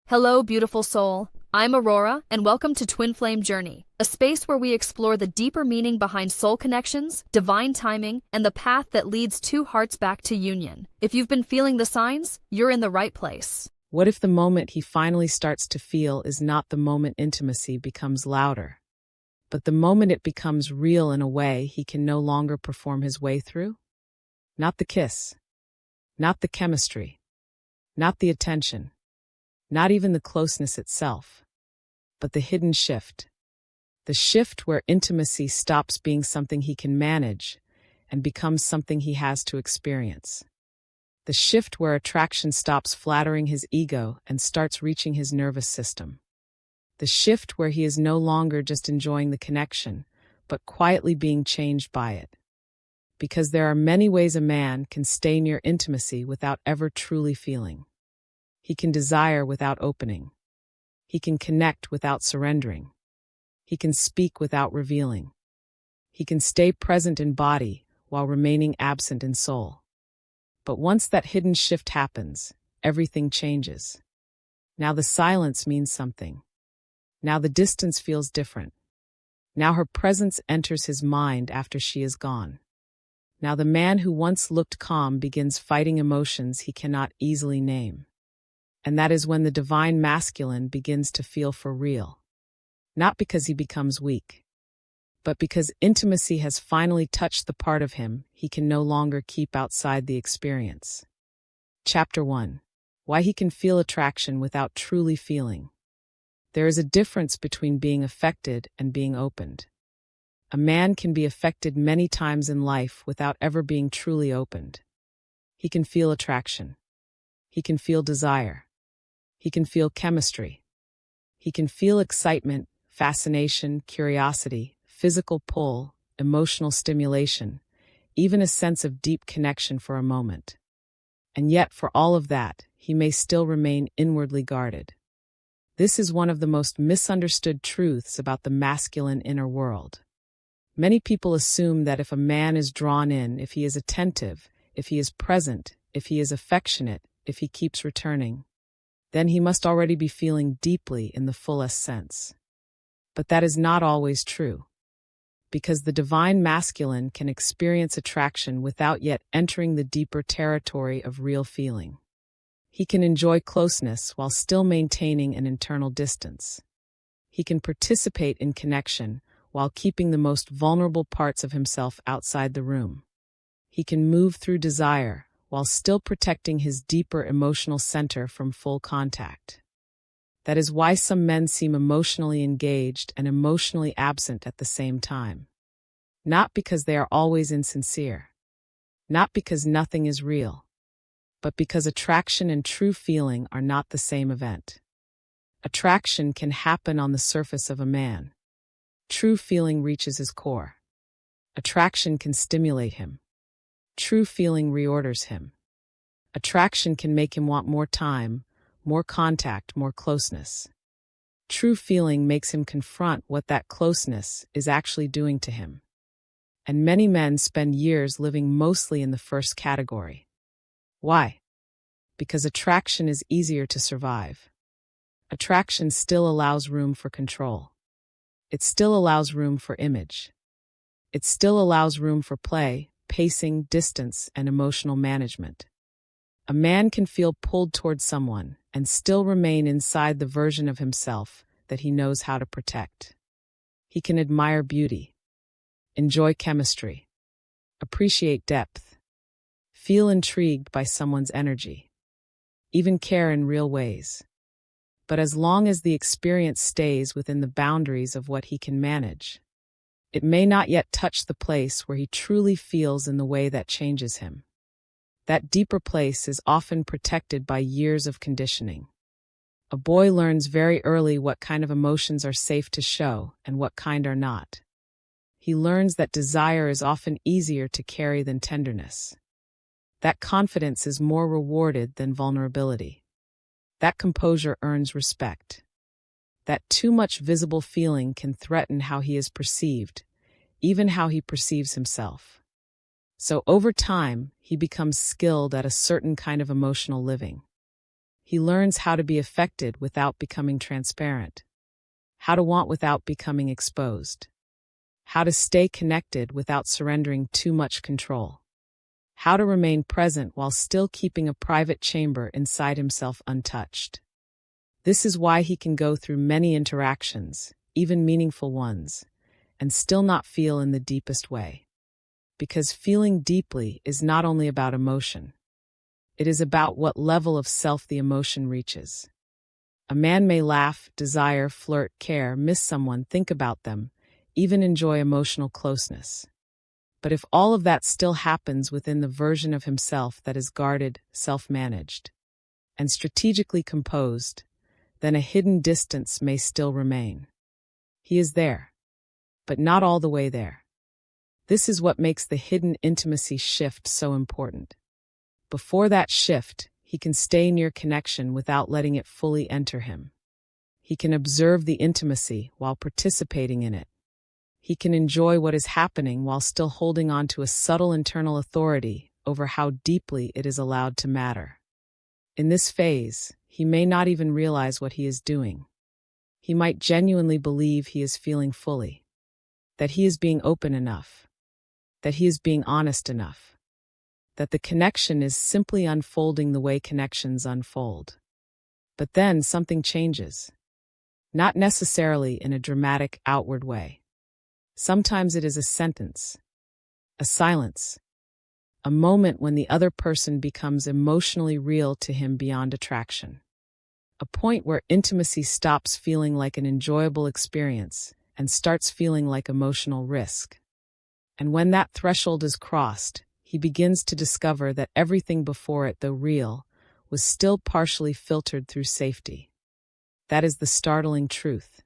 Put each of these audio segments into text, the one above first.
Hello, beautiful soul. I'm Aurora, and welcome to Twin Flame Journey, a space where we explore the deeper meaning behind soul connections, divine timing, and the path that leads two hearts back to union. If you've been feeling the signs, you're in the right place. What if the moment he finally starts to feel is not the moment intimacy becomes louder, but the moment it becomes real in a way he can no longer perform his way through? Not the kiss, not the chemistry, not the attention, not even the closeness itself, but the hidden shift. The shift where intimacy stops being something he can manage and becomes something he has to experience. The shift where attraction stops flattering his ego and starts reaching his nervous system. The shift where he is no longer just enjoying the connection, but quietly being changed by it. Because there are many ways a man can stay near intimacy without ever truly feeling. He can desire without opening. He can connect without surrendering. He can speak without revealing. He can stay present in body while remaining absent in soul. But once that hidden shift happens, everything changes. Now the silence means something. Now the distance feels different. Now her presence enters his mind after she is gone. Now the man who once looked calm begins fighting emotions he cannot easily name. And that is when the divine masculine begins to feel for real. Not because he becomes weak, but because intimacy has finally touched the part of him he can no longer keep outside the experience. Chapter 1. Why he can feel attraction without truly feeling. There is a difference between being affected and being opened. A man can be affected many times in life without ever being truly opened. He can feel attraction. He can feel desire. He can feel chemistry. He can feel excitement, fascination, curiosity, physical pull, emotional stimulation, even a sense of deep connection for a moment. And yet, for all of that, he may still remain inwardly guarded. This is one of the most misunderstood truths about the masculine inner world. Many people assume that if a man is drawn in, if he is attentive, if he is present, if he is affectionate, if he keeps returning, then he must already be feeling deeply in the fullest sense. But that is not always true, because the divine masculine can experience attraction without yet entering the deeper territory of real feeling. He can enjoy closeness while still maintaining an internal distance. He can participate in connection while keeping the most vulnerable parts of himself outside the room. He can move through desire while still protecting his deeper emotional center from full contact. That is why some men seem emotionally engaged and emotionally absent at the same time. Not because they are always insincere. Not because nothing is real. But because attraction and true feeling are not the same event. Attraction can happen on the surface of a man. True feeling reaches his core. Attraction can stimulate him. True feeling reorders him. Attraction can make him want more time, more contact, more closeness. True feeling makes him confront what that closeness is actually doing to him. And many men spend years living mostly in the first category. Why? Because attraction is easier to survive. Attraction still allows room for control. It still allows room for image. It still allows room for play, pacing, distance, and emotional management. A man can feel pulled toward someone and still remain inside the version of himself that he knows how to protect. He can admire beauty, enjoy chemistry, appreciate depth, feel intrigued by someone's energy, even care in real ways. But as long as the experience stays within the boundaries of what he can manage, it may not yet touch the place where he truly feels in the way that changes him. That deeper place is often protected by years of conditioning. A boy learns very early what kind of emotions are safe to show and what kind are not. He learns that desire is often easier to carry than tenderness. That confidence is more rewarded than vulnerability. That composure earns respect. That too much visible feeling can threaten how he is perceived, even how he perceives himself. So over time, he becomes skilled at a certain kind of emotional living. He learns how to be affected without becoming transparent, how to want without becoming exposed, how to stay connected without surrendering too much control, how to remain present while still keeping a private chamber inside himself untouched. This is why he can go through many interactions, even meaningful ones, and still not feel in the deepest way. Because feeling deeply is not only about emotion. It is about what level of self the emotion reaches. A man may laugh, desire, flirt, care, miss someone, think about them, even enjoy emotional closeness. But if all of that still happens within the version of himself that is guarded, self-managed, and strategically composed, then a hidden distance may still remain. He is there, but not all the way there. This is what makes the hidden intimacy shift so important. Before that shift, he can stay near connection without letting it fully enter him. He can observe the intimacy while participating in it. He can enjoy what is happening while still holding on to a subtle internal authority over how deeply it is allowed to matter. In this phase, he may not even realize what he is doing. He might genuinely believe he is feeling fully, that he is being open enough, that he is being honest enough, that the connection is simply unfolding the way connections unfold. But then something changes. Not necessarily in a dramatic, outward way. Sometimes it is a sentence, a silence, a moment when the other person becomes emotionally real to him beyond attraction. A point where intimacy stops feeling like an enjoyable experience and starts feeling like emotional risk. And when that threshold is crossed, he begins to discover that everything before it, though real, was still partially filtered through safety. That is the startling truth.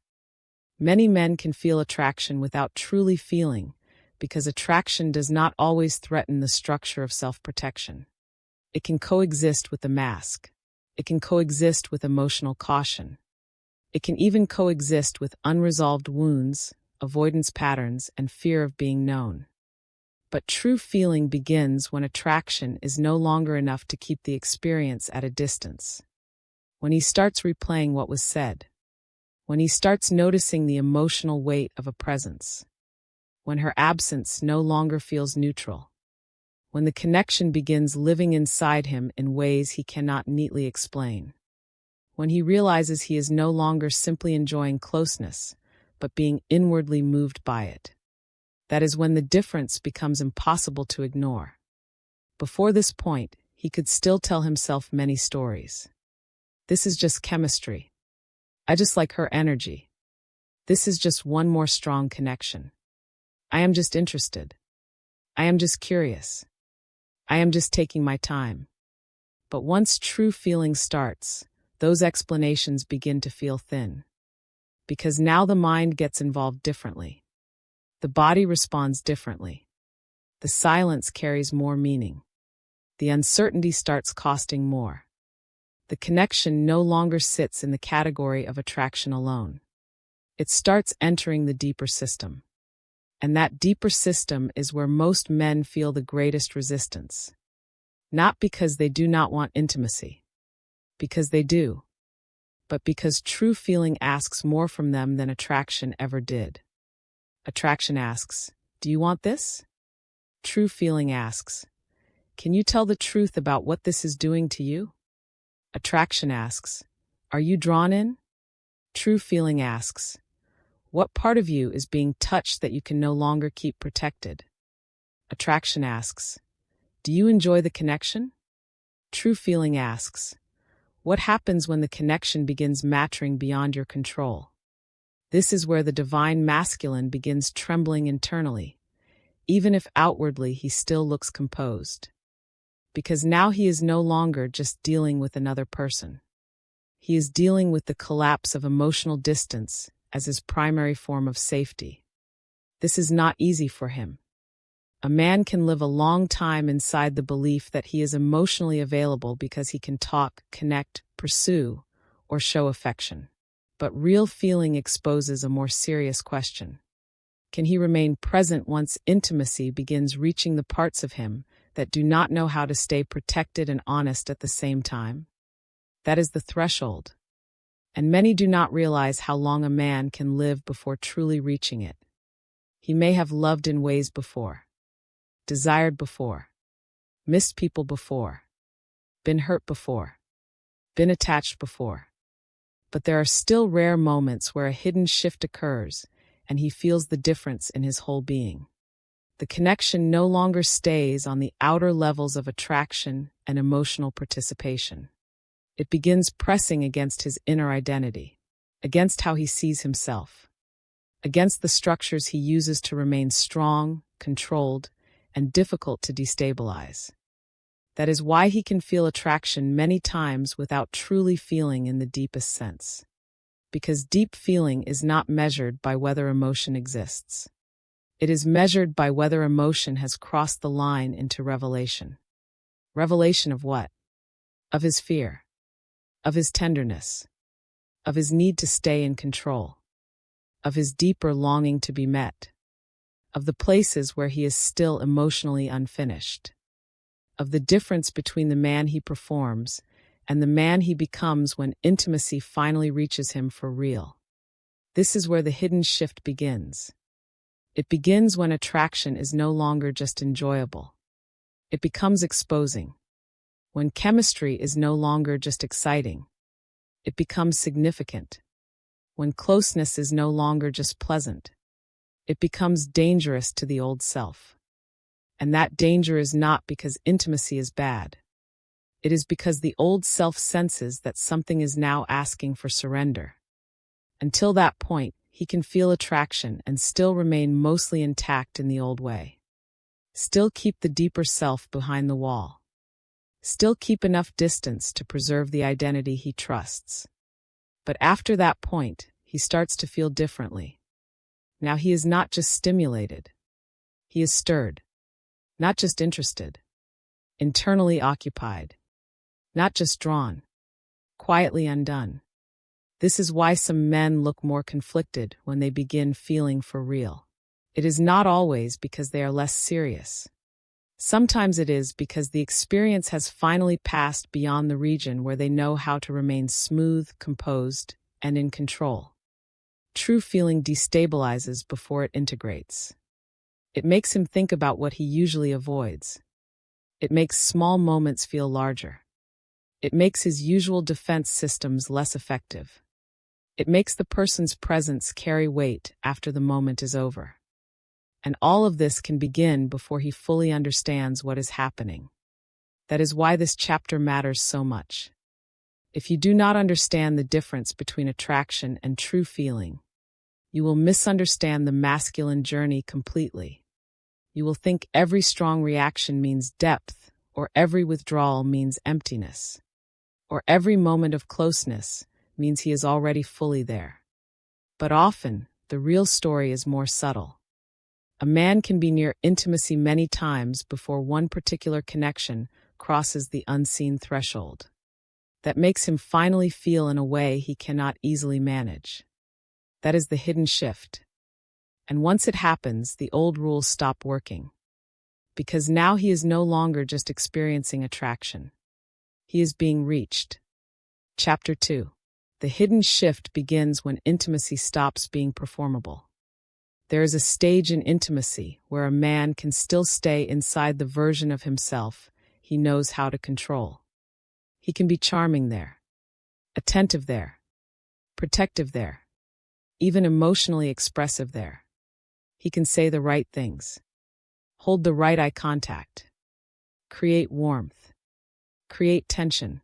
Many men can feel attraction without truly feeling, because attraction does not always threaten the structure of self-protection. It can coexist with the mask. It can coexist with emotional caution. It can even coexist with unresolved wounds, avoidance patterns, and fear of being known. But true feeling begins when attraction is no longer enough to keep the experience at a distance. When he starts replaying what was said. When he starts noticing the emotional weight of a presence. When her absence no longer feels neutral. When the connection begins living inside him in ways he cannot neatly explain. When he realizes he is no longer simply enjoying closeness, but being inwardly moved by it. That is when the difference becomes impossible to ignore. Before this point, he could still tell himself many stories. This is just chemistry. I just like her energy. This is just one more strong connection. I am just interested. I am just curious. I am just taking my time. But once true feeling starts, those explanations begin to feel thin. Because now the mind gets involved differently. The body responds differently. The silence carries more meaning. The uncertainty starts costing more. The connection no longer sits in the category of attraction alone. It starts entering the deeper system. And that deeper system is where most men feel the greatest resistance. Not because they do not want intimacy. Because they do. But because true feeling asks more from them than attraction ever did. Attraction asks, "Do you want this?" True feeling asks, "Can you tell the truth about what this is doing to you?" Attraction asks, "Are you drawn in?" True feeling asks, "What part of you is being touched that you can no longer keep protected?" Attraction asks, "Do you enjoy the connection?" True feeling asks, "What happens when the connection begins mattering beyond your control?" This is where the divine masculine begins trembling internally, even if outwardly he still looks composed. Because now he is no longer just dealing with another person. He is dealing with the collapse of emotional distance as his primary form of safety. This is not easy for him. A man can live a long time inside the belief that he is emotionally available because he can talk, connect, pursue, or show affection. But real feeling exposes a more serious question. Can he remain present once intimacy begins reaching the parts of him that do not know how to stay protected and honest at the same time? That is the threshold. And many do not realize how long a man can live before truly reaching it. He may have loved in ways before, desired before, missed people before, been hurt before, been attached before. But there are still rare moments where a hidden shift occurs, and he feels the difference in his whole being. The connection no longer stays on the outer levels of attraction and emotional participation. It begins pressing against his inner identity, against how he sees himself, against the structures he uses to remain strong, controlled, and difficult to destabilize. That is why he can feel attraction many times without truly feeling in the deepest sense. Because deep feeling is not measured by whether emotion exists. It is measured by whether emotion has crossed the line into revelation. Revelation of what? Of his fear, of his tenderness, of his need to stay in control, of his deeper longing to be met, of the places where he is still emotionally unfinished, of the difference between the man he performs and the man he becomes when intimacy finally reaches him for real. This is where the hidden shift begins. It begins when attraction is no longer just enjoyable. It becomes exposing. When chemistry is no longer just exciting. It becomes significant. When closeness is no longer just pleasant. It becomes dangerous to the old self. And that danger is not because intimacy is bad. It is because the old self senses that something is now asking for surrender. Until that point, he can feel attraction and still remain mostly intact in the old way. Still keep the deeper self behind the wall. Still keep enough distance to preserve the identity he trusts. But after that point, he starts to feel differently. Now he is not just stimulated. He is stirred. Not just interested. Internally occupied. Not just drawn. Quietly undone. This is why some men look more conflicted when they begin feeling for real. It is not always because they are less serious. Sometimes it is because the experience has finally passed beyond the region where they know how to remain smooth, composed, and in control. True feeling destabilizes before it integrates. It makes him think about what he usually avoids. It makes small moments feel larger. It makes his usual defense systems less effective. It makes the person's presence carry weight after the moment is over. And all of this can begin before he fully understands what is happening. That is why this chapter matters so much. If you do not understand the difference between attraction and true feeling, you will misunderstand the masculine journey completely. You will think every strong reaction means depth, or every withdrawal means emptiness, or every moment of closeness means he is already fully there. But often, the real story is more subtle. A man can be near intimacy many times before one particular connection crosses the unseen threshold. That makes him finally feel in a way he cannot easily manage. That is the hidden shift. And once it happens, the old rules stop working. Because now he is no longer just experiencing attraction. He is being reached. Chapter 2. The hidden shift begins when intimacy stops being performable. There is a stage in intimacy where a man can still stay inside the version of himself he knows how to control. He can be charming there, attentive there, protective there, even emotionally expressive there. He can say the right things, hold the right eye contact, create warmth, create tension,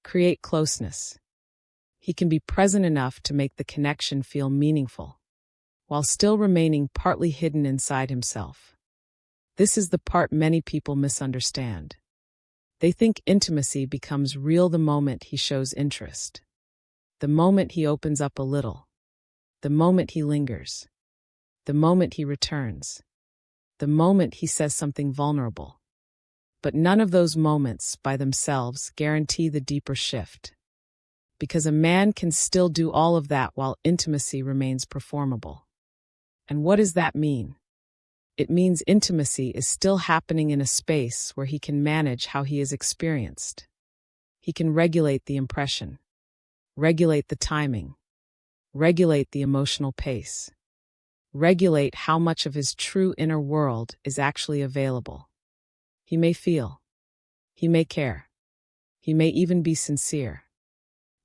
create closeness. He can be present enough to make the connection feel meaningful, while still remaining partly hidden inside himself. This is the part many people misunderstand. They think intimacy becomes real the moment he shows interest, the moment he opens up a little, the moment he lingers, the moment he returns, the moment he says something vulnerable. But none of those moments by themselves guarantee the deeper shift. Because a man can still do all of that while intimacy remains performable. And what does that mean? It means intimacy is still happening in a space where he can manage how he is experienced. He can regulate the impression, regulate the timing, regulate the emotional pace, regulate how much of his true inner world is actually available. He may feel, he may care, he may even be sincere,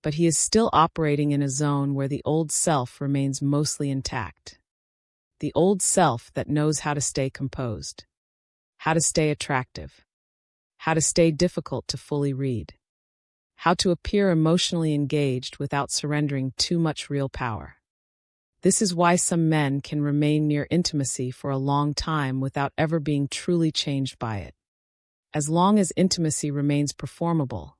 but he is still operating in a zone where the old self remains mostly intact. The old self that knows how to stay composed, how to stay attractive, how to stay difficult to fully read, how to appear emotionally engaged without surrendering too much real power. This is why some men can remain near intimacy for a long time without ever being truly changed by it. As long as intimacy remains performable,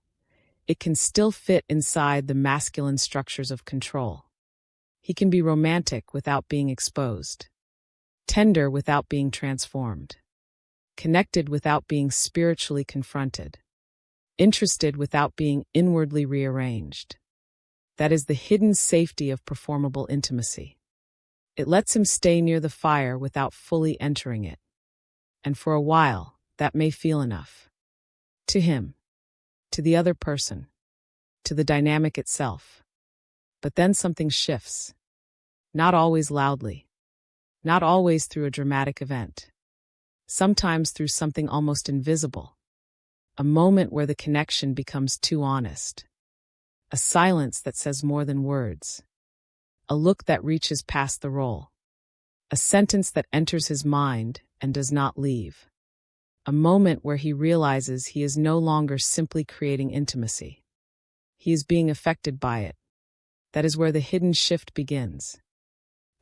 it can still fit inside the masculine structures of control. He can be romantic without being exposed, tender without being transformed, connected without being spiritually confronted, interested without being inwardly rearranged. That is the hidden safety of performable intimacy. It lets him stay near the fire without fully entering it. And for a while, that may feel enough. To him, to the other person, to the dynamic itself. But then something shifts. Not always loudly. Not always through a dramatic event. Sometimes through something almost invisible. A moment where the connection becomes too honest. A silence that says more than words. A look that reaches past the role. A sentence that enters his mind and does not leave. A moment where he realizes he is no longer simply creating intimacy. He is being affected by it. That is where the hidden shift begins.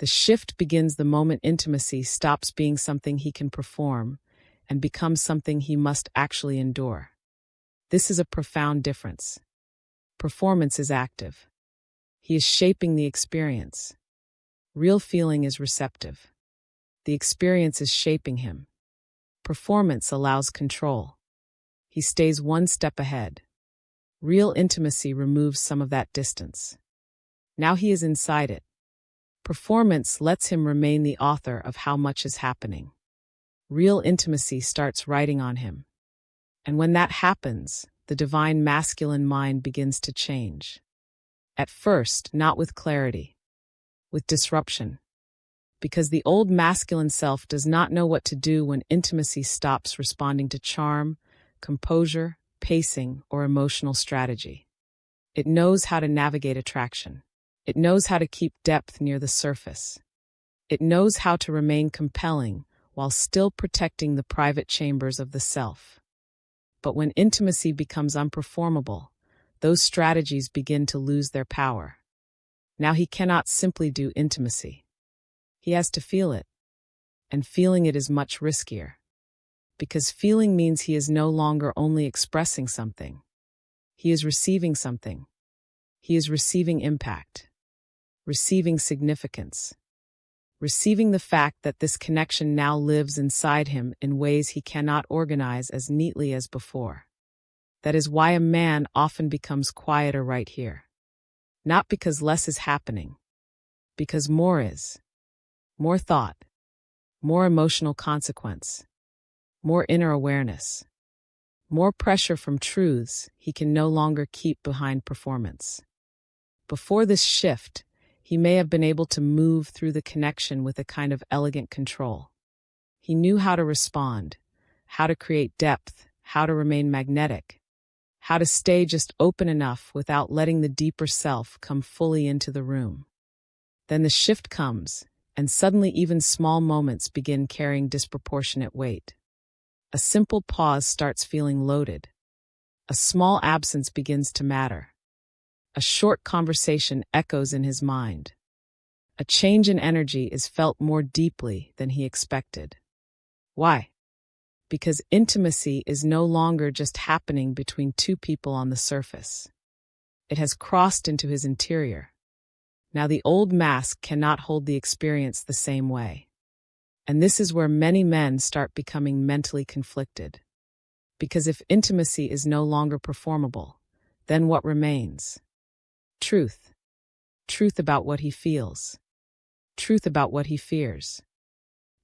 The shift begins the moment intimacy stops being something he can perform and becomes something he must actually endure. This is a profound difference. Performance is active. He is shaping the experience. Real feeling is receptive. The experience is shaping him. Performance allows control. He stays one step ahead. Real intimacy removes some of that distance. Now he is inside it. Performance lets him remain the author of how much is happening. Real intimacy starts writing on him. And when that happens, the divine masculine mind begins to change. At first, not with clarity, with disruption. Because the old masculine self does not know what to do when intimacy stops responding to charm, composure, pacing, or emotional strategy. It knows how to navigate attraction. It knows how to keep depth near the surface. It knows how to remain compelling while still protecting the private chambers of the self. But when intimacy becomes unperformable, those strategies begin to lose their power. Now he cannot simply do intimacy. He has to feel it. And feeling it is much riskier. Because feeling means he is no longer only expressing something. He is receiving something. He is receiving impact. Receiving significance. Receiving the fact that this connection now lives inside him in ways he cannot organize as neatly as before. That is why a man often becomes quieter right here. Not because less is happening. Because more is. More thought. More emotional consequence. More inner awareness. More pressure from truths he can no longer keep behind performance. Before this shift, he may have been able to move through the connection with a kind of elegant control. He knew how to respond, how to create depth, how to remain magnetic, how to stay just open enough without letting the deeper self come fully into the room. Then the shift comes, and suddenly even small moments begin carrying disproportionate weight. A simple pause starts feeling loaded. A small absence begins to matter. A short conversation echoes in his mind. A change in energy is felt more deeply than he expected. Why? Because intimacy is no longer just happening between two people on the surface. It has crossed into his interior. Now the old mask cannot hold the experience the same way. And this is where many men start becoming mentally conflicted. Because if intimacy is no longer performable, then what remains? Truth. Truth about what he feels. Truth about what he fears.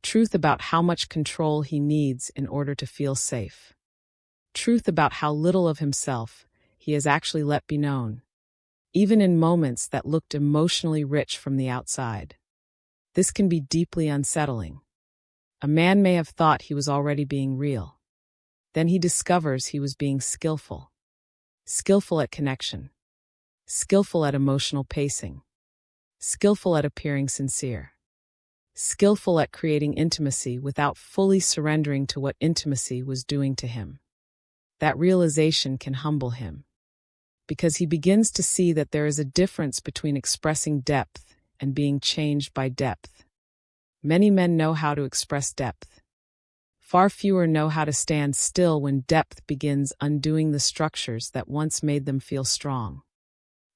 Truth about how much control he needs in order to feel safe. Truth about how little of himself he has actually let be known, even in moments that looked emotionally rich from the outside. This can be deeply unsettling. A man may have thought he was already being real. Then he discovers he was being skillful. Skillful at connection. Skillful at emotional pacing. Skillful at appearing sincere. Skillful at creating intimacy without fully surrendering to what intimacy was doing to him. That realization can humble him, because he begins to see that there is a difference between expressing depth and being changed by depth. Many men know how to express depth. Far fewer know how to stand still when depth begins undoing the structures that once made them feel strong.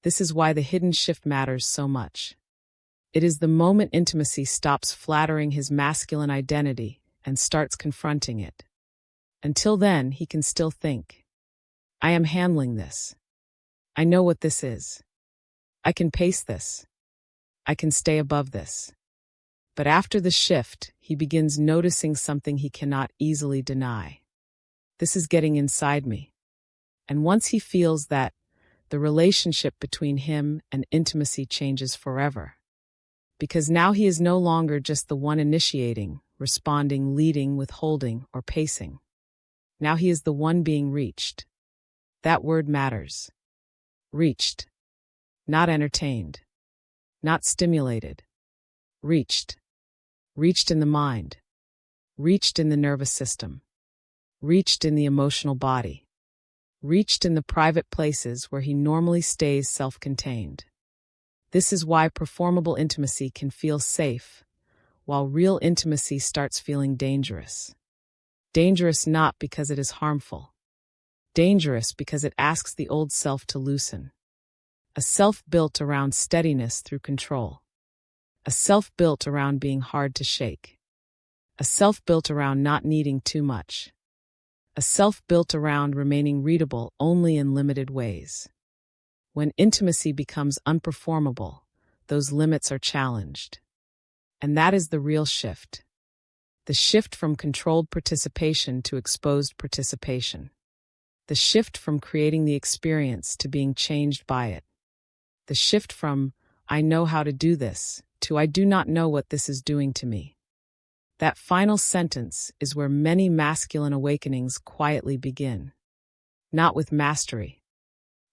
This is why the hidden shift matters so much. It is the moment intimacy stops flattering his masculine identity and starts confronting it. Until then, he can still think, I am handling this. I know what this is. I can pace this. I can stay above this. But after the shift, he begins noticing something he cannot easily deny. This is getting inside me. And once he feels that, the relationship between him and intimacy changes forever. Because now he is no longer just the one initiating, responding, leading, withholding, or pacing. Now he is the one being reached. That word matters. Reached. Not entertained. Not stimulated. Reached. Reached in the mind. Reached in the nervous system. Reached in the emotional body. Reached in the private places where he normally stays self-contained. This is why performable intimacy can feel safe, while real intimacy starts feeling dangerous. Dangerous not because it is harmful. Dangerous because it asks the old self to loosen. A self built around steadiness through control. A self built around being hard to shake. A self built around not needing too much. A self built around remaining readable only in limited ways. When intimacy becomes unperformable, those limits are challenged. And that is the real shift. The shift from controlled participation to exposed participation. The shift from creating the experience to being changed by it. The shift from, I know how to do this, to I do not know what this is doing to me. That final sentence is where many masculine awakenings quietly begin. Not with mastery,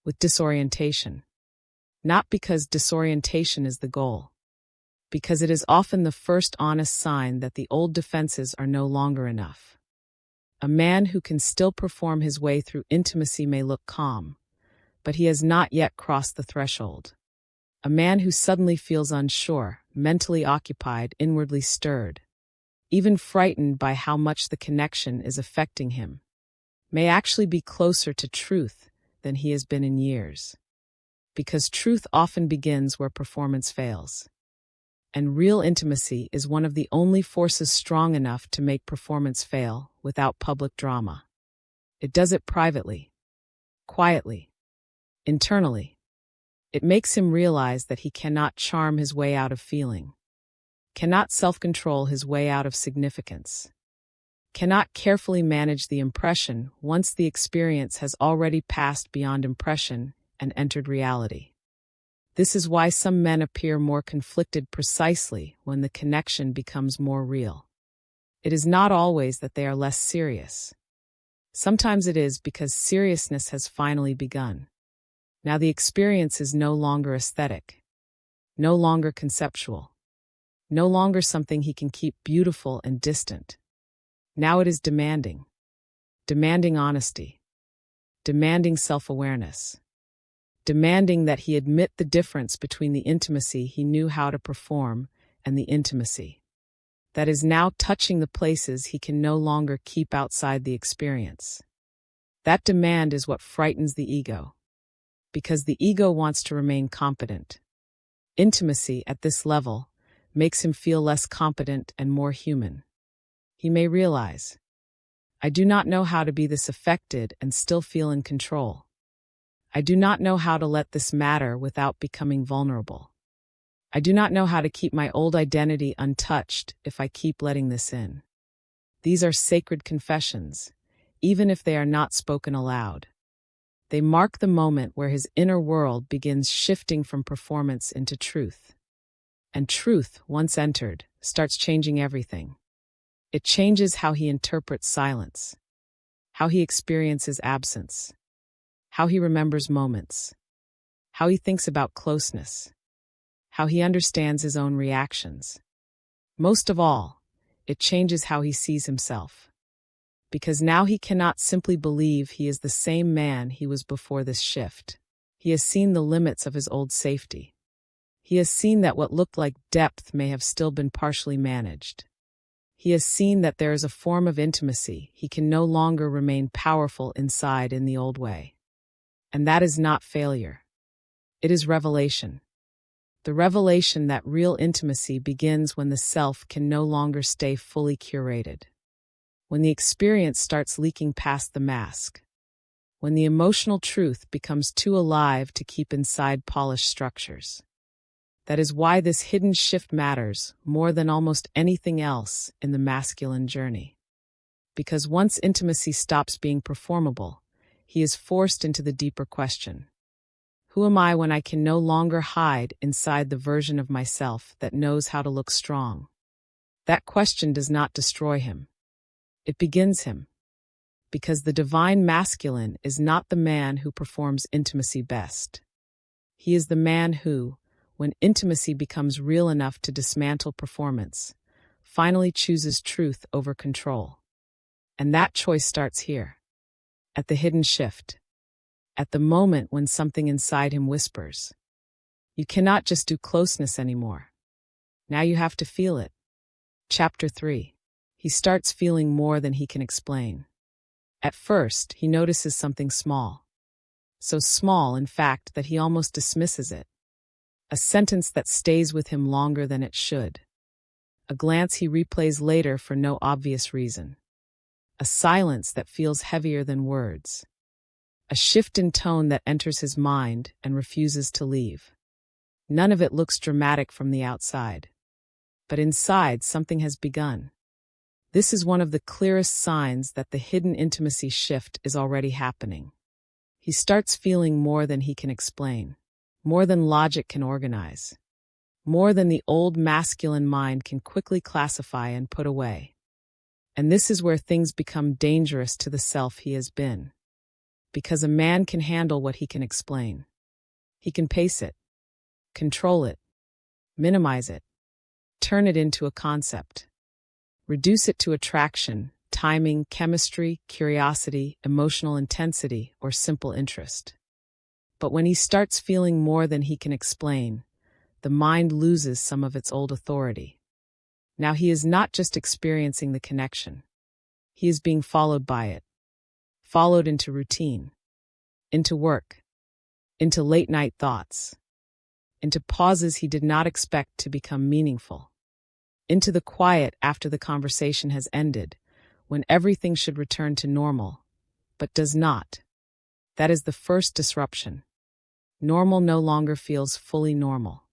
with disorientation. Not because disorientation is the goal, because it is often the first honest sign that the old defenses are no longer enough. A man who can still perform his way through intimacy may look calm, but he has not yet crossed the threshold. A man who suddenly feels unsure, mentally occupied, inwardly stirred, even frightened by how much the connection is affecting him, may actually be closer to truth than he has been in years. Because truth often begins where performance fails. And real intimacy is one of the only forces strong enough to make performance fail without public drama. It does it privately, quietly, internally. It makes him realize that he cannot charm his way out of feeling, cannot self-control his way out of significance, cannot carefully manage the impression once the experience has already passed beyond impression and entered reality. This is why some men appear more conflicted precisely when the connection becomes more real. It is not always that they are less serious. Sometimes it is because seriousness has finally begun. Now the experience is no longer aesthetic, no longer conceptual, no longer something he can keep beautiful and distant. Now it is demanding. Demanding honesty. Demanding self-awareness. Demanding that he admit the difference between the intimacy he knew how to perform and the intimacy that is now touching the places he can no longer keep outside the experience. That demand is what frightens the ego, because the ego wants to remain competent. Intimacy at this level makes him feel less competent and more human. He may realize, I do not know how to be this affected and still feel in control. I do not know how to let this matter without becoming vulnerable. I do not know how to keep my old identity untouched if I keep letting this in. These are sacred confessions, even if they are not spoken aloud. They mark the moment where his inner world begins shifting from performance into truth. And truth, once entered, starts changing everything. It changes how he interprets silence, how he experiences absence, how he remembers moments, how he thinks about closeness, how he understands his own reactions. Most of all, it changes how he sees himself. Because now he cannot simply believe he is the same man he was before this shift. He has seen the limits of his old safety. He has seen that what looked like depth may have still been partially managed. He has seen that there is a form of intimacy he can no longer remain powerful inside in the old way. And that is not failure. It is revelation. The revelation that real intimacy begins when the self can no longer stay fully curated. When the experience starts leaking past the mask. When the emotional truth becomes too alive to keep inside polished structures. That is why this hidden shift matters more than almost anything else in the masculine journey. Because once intimacy stops being performable, he is forced into the deeper question. Who am I when I can no longer hide inside the version of myself that knows how to look strong? That question does not destroy him. It begins him. Because the divine masculine is not the man who performs intimacy best. He is the man who, when intimacy becomes real enough to dismantle performance, finally chooses truth over control. And that choice starts here. At the hidden shift. At the moment when something inside him whispers. You cannot just do closeness anymore. Now you have to feel it. Chapter 3. He starts feeling more than he can explain. At first, he notices something small. So small, in fact, that he almost dismisses it. A sentence that stays with him longer than it should. A glance he replays later for no obvious reason. A silence that feels heavier than words. A shift in tone that enters his mind and refuses to leave. None of it looks dramatic from the outside. But inside, something has begun. This is one of the clearest signs that the hidden intimacy shift is already happening. He starts feeling more than he can explain, more than logic can organize, more than the old masculine mind can quickly classify and put away. And this is where things become dangerous to the self he has been. Because a man can handle what he can explain. He can pace it, control it, minimize it, turn it into a concept. Reduce it to attraction, timing, chemistry, curiosity, emotional intensity, or simple interest. But when he starts feeling more than he can explain, the mind loses some of its old authority. Now he is not just experiencing the connection. He is being followed by it. Followed into routine, into work, into late-night thoughts, into pauses he did not expect to become meaningful. Into the quiet after the conversation has ended, when everything should return to normal, but does not. That is the first disruption. Normal no longer feels fully normal.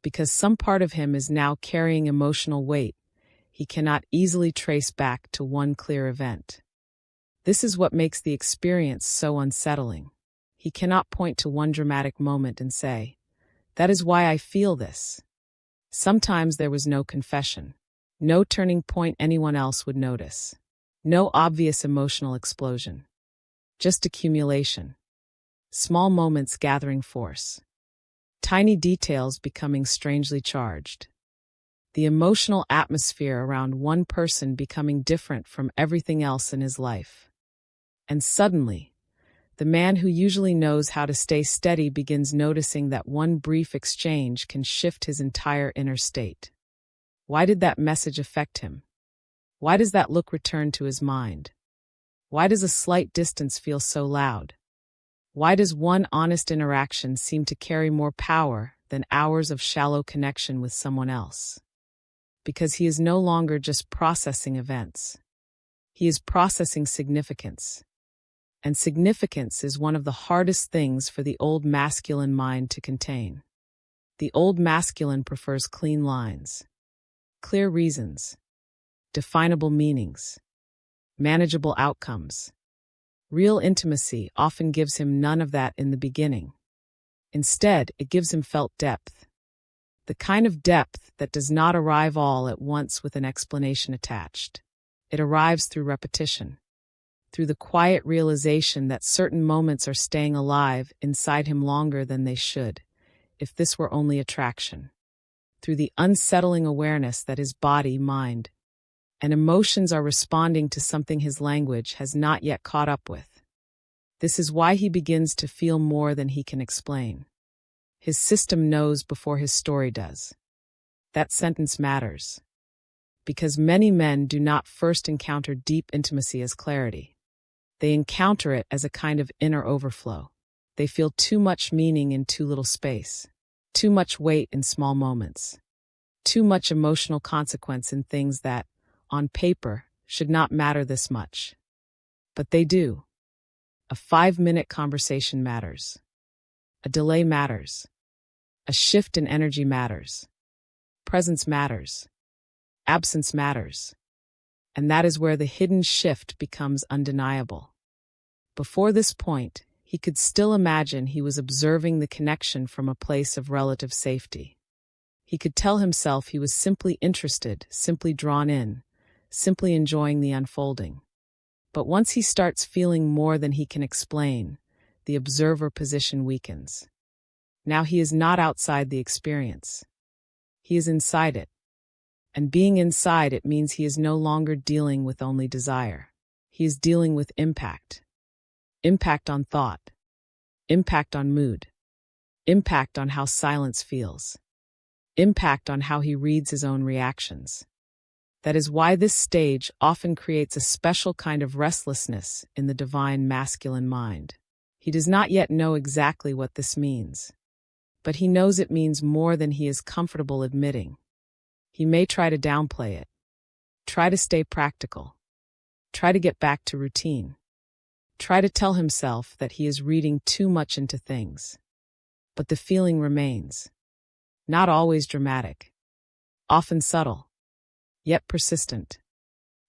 Because some part of him is now carrying emotional weight he cannot easily trace back to one clear event. This is what makes the experience so unsettling. He cannot point to one dramatic moment and say, "That is why I feel this." Sometimes there was no confession, no turning point anyone else would notice, no obvious emotional explosion, just accumulation, small moments gathering force, tiny details becoming strangely charged, the emotional atmosphere around one person becoming different from everything else in his life. And suddenly, the man who usually knows how to stay steady begins noticing that one brief exchange can shift his entire inner state. Why did that message affect him? Why does that look return to his mind? Why does a slight distance feel so loud? Why does one honest interaction seem to carry more power than hours of shallow connection with someone else? Because he is no longer just processing events. He is processing significance. And significance is one of the hardest things for the old masculine mind to contain. The old masculine prefers clean lines, clear reasons, definable meanings, manageable outcomes. Real intimacy often gives him none of that in the beginning. Instead, it gives him felt depth. The kind of depth that does not arrive all at once with an explanation attached. It arrives through repetition, through the quiet realization that certain moments are staying alive inside him longer than they should, if this were only attraction, through the unsettling awareness that his body, mind, and emotions are responding to something his language has not yet caught up with. This is why he begins to feel more than he can explain. His system knows before his story does. That sentence matters, because many men do not first encounter deep intimacy as clarity. They encounter it as a kind of inner overflow. They feel too much meaning in too little space, too much weight in small moments, too much emotional consequence in things that, on paper, should not matter this much. But they do. A 5-minute conversation matters. A delay matters. A shift in energy matters. Presence matters. Absence matters. And that is where the hidden shift becomes undeniable. Before this point, he could still imagine he was observing the connection from a place of relative safety. He could tell himself he was simply interested, simply drawn in, simply enjoying the unfolding. But once he starts feeling more than he can explain, the observer position weakens. Now he is not outside the experience. He is inside it. And being inside it means he is no longer dealing with only desire. He is dealing with impact. Impact on thought. Impact on mood. Impact on how silence feels. Impact on how he reads his own reactions. That is why this stage often creates a special kind of restlessness in the divine masculine mind. He does not yet know exactly what this means, but he knows it means more than he is comfortable admitting. He may try to downplay it, try to stay practical, try to get back to routine, try to tell himself that he is reading too much into things. But the feeling remains. Not always dramatic, often subtle, yet persistent.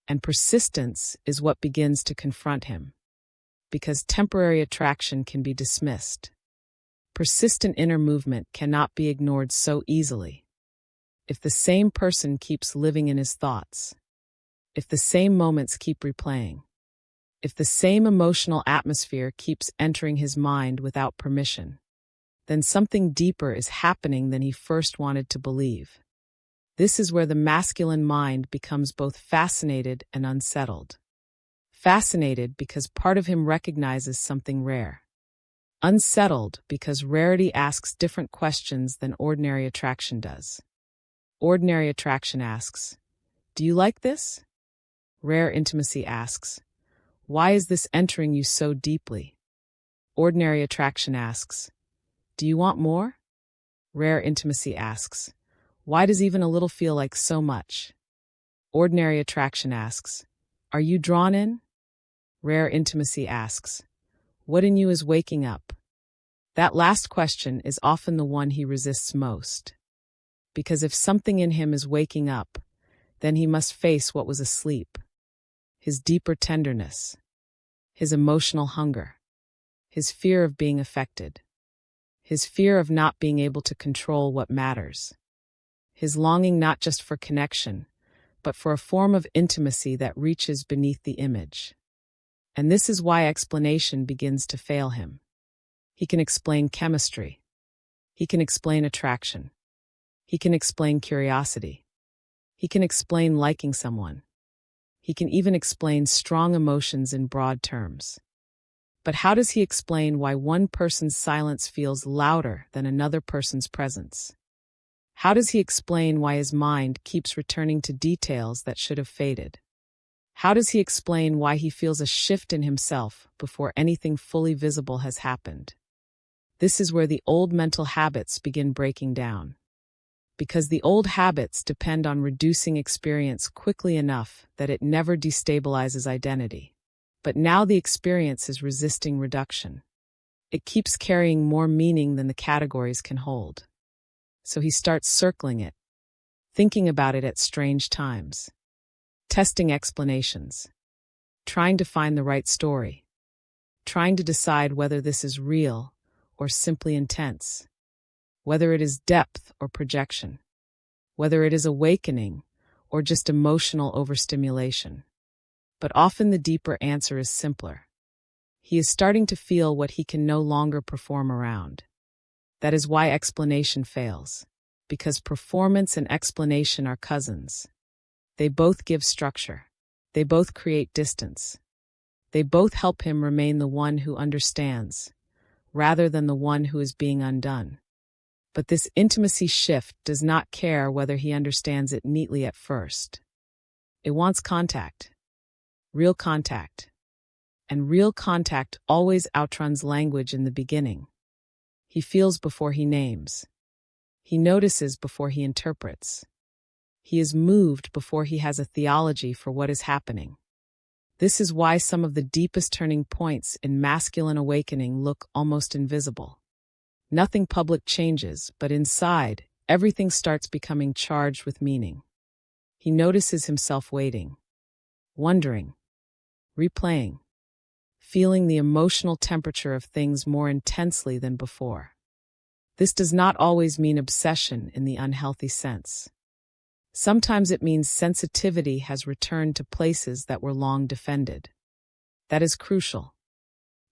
And persistence is what begins to confront him. Because temporary attraction can be dismissed. Persistent inner movement cannot be ignored so easily. If the same person keeps living in his thoughts, if the same moments keep replaying, if the same emotional atmosphere keeps entering his mind without permission, then something deeper is happening than he first wanted to believe. This is where the masculine mind becomes both fascinated and unsettled. Fascinated because part of him recognizes something rare. Unsettled because rarity asks different questions than ordinary attraction does. Ordinary attraction asks, "Do you like this?" Rare intimacy asks, "Why is this entering you so deeply?" Ordinary attraction asks, "Do you want more?" Rare intimacy asks, "Why does even a little feel like so much?" Ordinary attraction asks, "Are you drawn in?" Rare intimacy asks, "What in you is waking up?" That last question is often the one he resists most. Because if something in him is waking up, then he must face what was asleep. His deeper tenderness, his emotional hunger, his fear of being affected, his fear of not being able to control what matters, his longing not just for connection, but for a form of intimacy that reaches beneath the image. And this is why explanation begins to fail him. He can explain chemistry. He can explain attraction. He can explain curiosity. He can explain liking someone. He can even explain strong emotions in broad terms. But how does he explain why one person's silence feels louder than another person's presence? How does he explain why his mind keeps returning to details that should have faded? How does he explain why he feels a shift in himself before anything fully visible has happened? This is where the old mental habits begin breaking down. Because the old habits depend on reducing experience quickly enough that it never destabilizes identity. But now the experience is resisting reduction. It keeps carrying more meaning than the categories can hold. So he starts circling it, thinking about it at strange times, testing explanations, trying to find the right story. trying to decide whether this is real or simply intense, whether it is depth or projection, whether it is awakening or just emotional overstimulation. But often the deeper answer is simpler. He is starting to feel what he can no longer perform around. That is why explanation fails, because performance and explanation are cousins. They both give structure. They both create distance. They both help him remain the one who understands, rather than the one who is being undone. But this intimacy shift does not care whether he understands it neatly at first. It wants contact. Real contact. And real contact always outruns language in the beginning. He feels before he names. He notices before he interprets. He is moved before he has a theology for what is happening. This is why some of the deepest turning points in masculine awakening look almost invisible. Nothing public changes, but inside, everything starts becoming charged with meaning. He notices himself waiting, wondering, replaying, feeling the emotional temperature of things more intensely than before. This does not always mean obsession in the unhealthy sense. Sometimes it means sensitivity has returned to places that were long defended. That is crucial,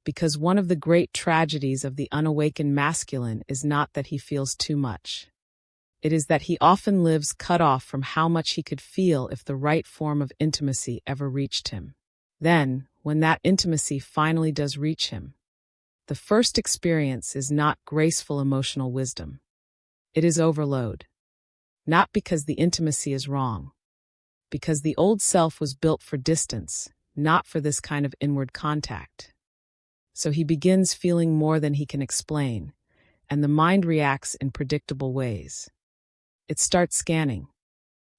because one of the great tragedies of the unawakened masculine is not that he feels too much. It is that he often lives cut off from how much he could feel if the right form of intimacy ever reached him. Then, when that intimacy finally does reach him, the first experience is not graceful emotional wisdom. It is overload. Not because the intimacy is wrong, because the old self was built for distance, not for this kind of inward contact. So he begins feeling more than he can explain, and the mind reacts in predictable ways. It starts scanning,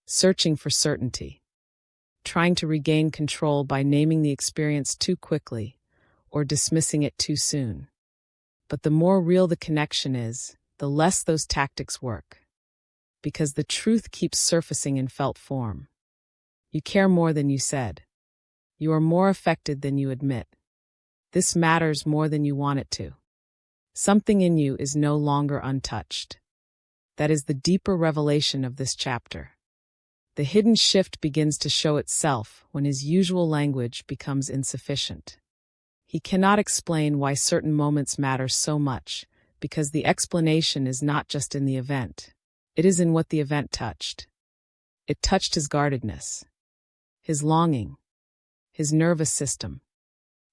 searching for certainty, trying to regain control by naming the experience too quickly or dismissing it too soon. But the more real the connection is, the less those tactics work. Because the truth keeps surfacing in felt form. You care more than you said. You are more affected than you admit. This matters more than you want it to. Something in you is no longer untouched. That is the deeper revelation of this chapter. The hidden shift begins to show itself when his usual language becomes insufficient. He cannot explain why certain moments matter so much, because the explanation is not just in the event. It is in what the event touched. It touched his guardedness, his longing, his nervous system,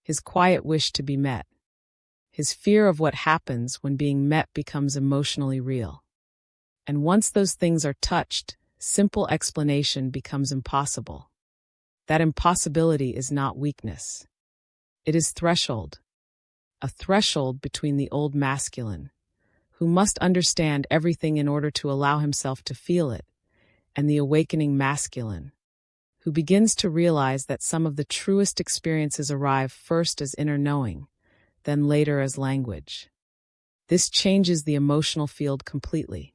his quiet wish to be met, his fear of what happens when being met becomes emotionally real. And once those things are touched, simple explanation becomes impossible. That impossibility is not weakness. It is threshold, a threshold between the old masculine, who must understand everything in order to allow himself to feel it, and the awakening masculine, who begins to realize that some of the truest experiences arrive first as inner knowing, then later as language. This changes the emotional field completely.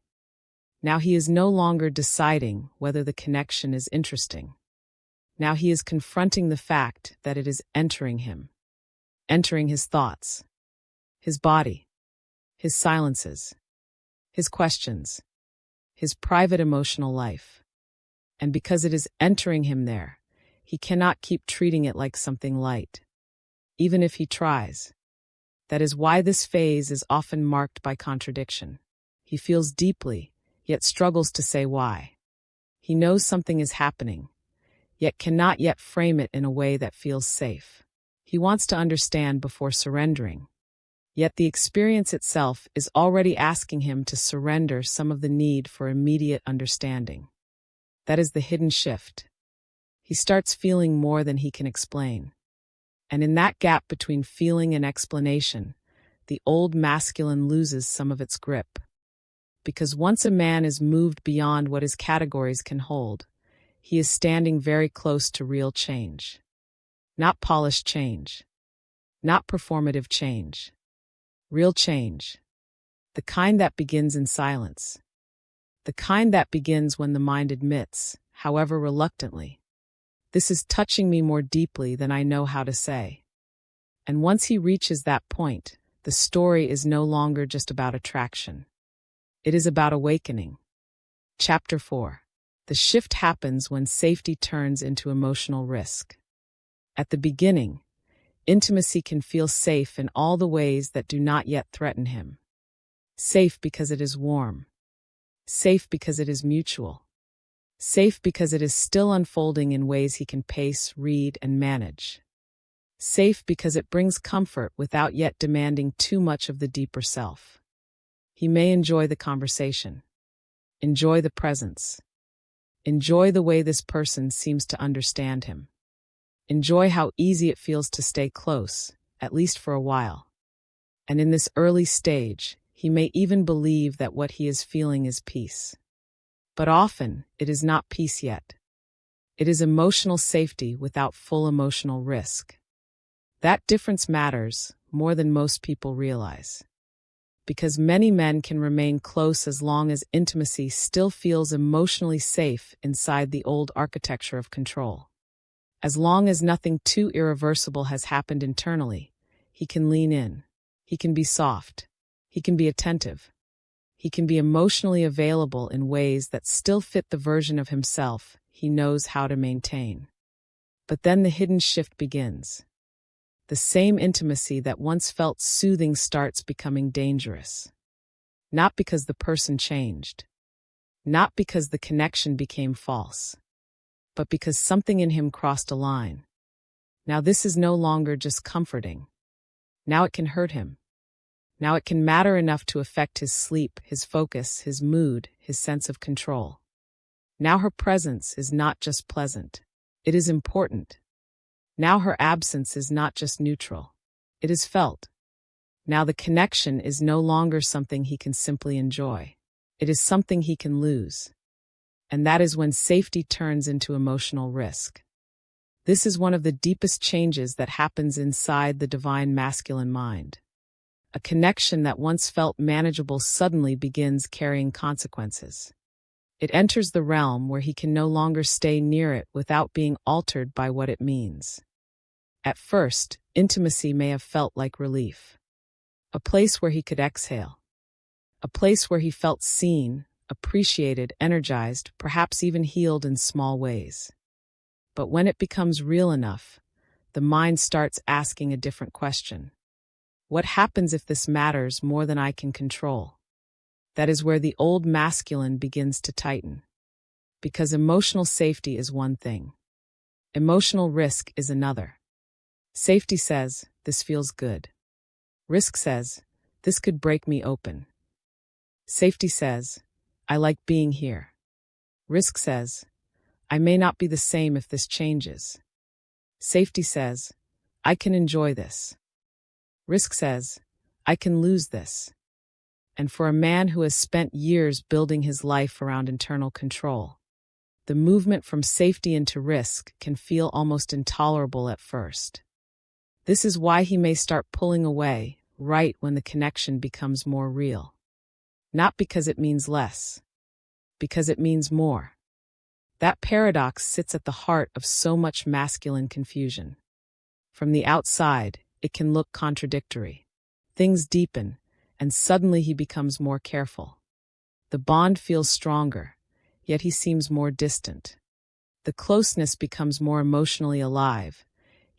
Now he is no longer deciding whether the connection is interesting. Now he is confronting the fact that it is entering him, entering his thoughts, his body, his silences, his questions, his private emotional life. And because it is entering him there, he cannot keep treating it like something light, even if he tries. That is why this phase is often marked by contradiction. He feels deeply, yet struggles to say why. He knows something is happening, yet cannot yet frame it in a way that feels safe. He wants to understand before surrendering. Yet the experience itself is already asking him to surrender some of the need for immediate understanding. That is the hidden shift. He starts feeling more than he can explain. And in that gap between feeling and explanation, the old masculine loses some of its grip. Because once a man is moved beyond what his categories can hold, he is standing very close to real change. Not polished change. Not performative change. Real change. The kind that begins in silence. The kind that begins when the mind admits, however reluctantly, this is touching me more deeply than I know how to say. And once he reaches that point, the story is no longer just about attraction. It is about awakening. Chapter 4. The shift happens when safety turns into emotional risk. At the beginning, intimacy can feel safe in all the ways that do not yet threaten him. Safe because it is warm. Safe because it is mutual. Safe because it is still unfolding in ways he can pace, read, and manage. Safe because it brings comfort without yet demanding too much of the deeper self. He may enjoy the conversation. Enjoy the presence. Enjoy the way this person seems to understand him. Enjoy how easy it feels to stay close, at least for a while. And in this early stage, he may even believe that what he is feeling is peace. But often, it is not peace yet. It is emotional safety without full emotional risk. That difference matters more than most people realize. Because many men can remain close as long as intimacy still feels emotionally safe inside the old architecture of control. As long as nothing too irreversible has happened internally, he can lean in. He can be soft. He can be attentive. He can be emotionally available in ways that still fit the version of himself he knows how to maintain. But then the hidden shift begins. The same intimacy that once felt soothing starts becoming dangerous. Not because the person changed. Not because the connection became false. But because something in him crossed a line. Now this is no longer just comforting. Now it can hurt him. Now it can matter enough to affect his sleep, his focus, his mood, his sense of control. Now her presence is not just pleasant. It is important. Now her absence is not just neutral. It is felt. Now the connection is no longer something he can simply enjoy. It is something he can lose. And that is when safety turns into emotional risk. This is one of the deepest changes that happens inside the divine masculine mind. A connection that once felt manageable suddenly begins carrying consequences. It enters the realm where he can no longer stay near it without being altered by what it means. At first, intimacy may have felt like relief. A place where he could exhale. A place where he felt seen, appreciated, energized, perhaps even healed in small ways. But when it becomes real enough, the mind starts asking a different question. What happens if this matters more than I can control? That is where the old masculine begins to tighten. Because emotional safety is one thing. Emotional risk is another. Safety says, this feels good. Risk says, this could break me open. Safety says, I like being here. Risk says, I may not be the same if this changes. Safety says, I can enjoy this. Risk says, I can lose this. And for a man who has spent years building his life around internal control, the movement from safety into risk can feel almost intolerable at first. This is why he may start pulling away right when the connection becomes more real. Not because it means less, because it means more. That paradox sits at the heart of so much masculine confusion. From the outside, it can look contradictory. Things deepen, and suddenly he becomes more careful. The bond feels stronger, yet he seems more distant. The closeness becomes more emotionally alive,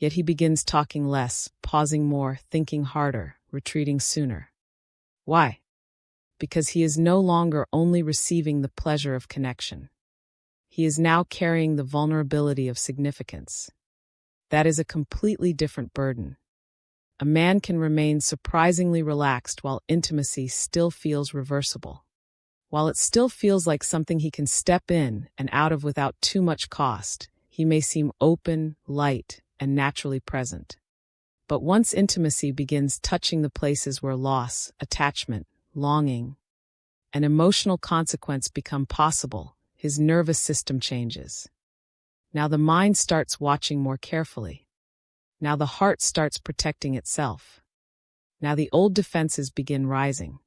yet he begins talking less, pausing more, thinking harder, retreating sooner. Why? Because he is no longer only receiving the pleasure of connection. He is now carrying the vulnerability of significance. That is a completely different burden. A man can remain surprisingly relaxed while intimacy still feels reversible. While it still feels like something he can step in and out of without too much cost, he may seem open, light, and naturally present. But once intimacy begins touching the places where loss, attachment, longing, and emotional consequence become possible, his nervous system changes. Now the mind starts watching more carefully. Now the heart starts protecting itself. Now the old defenses begin rising.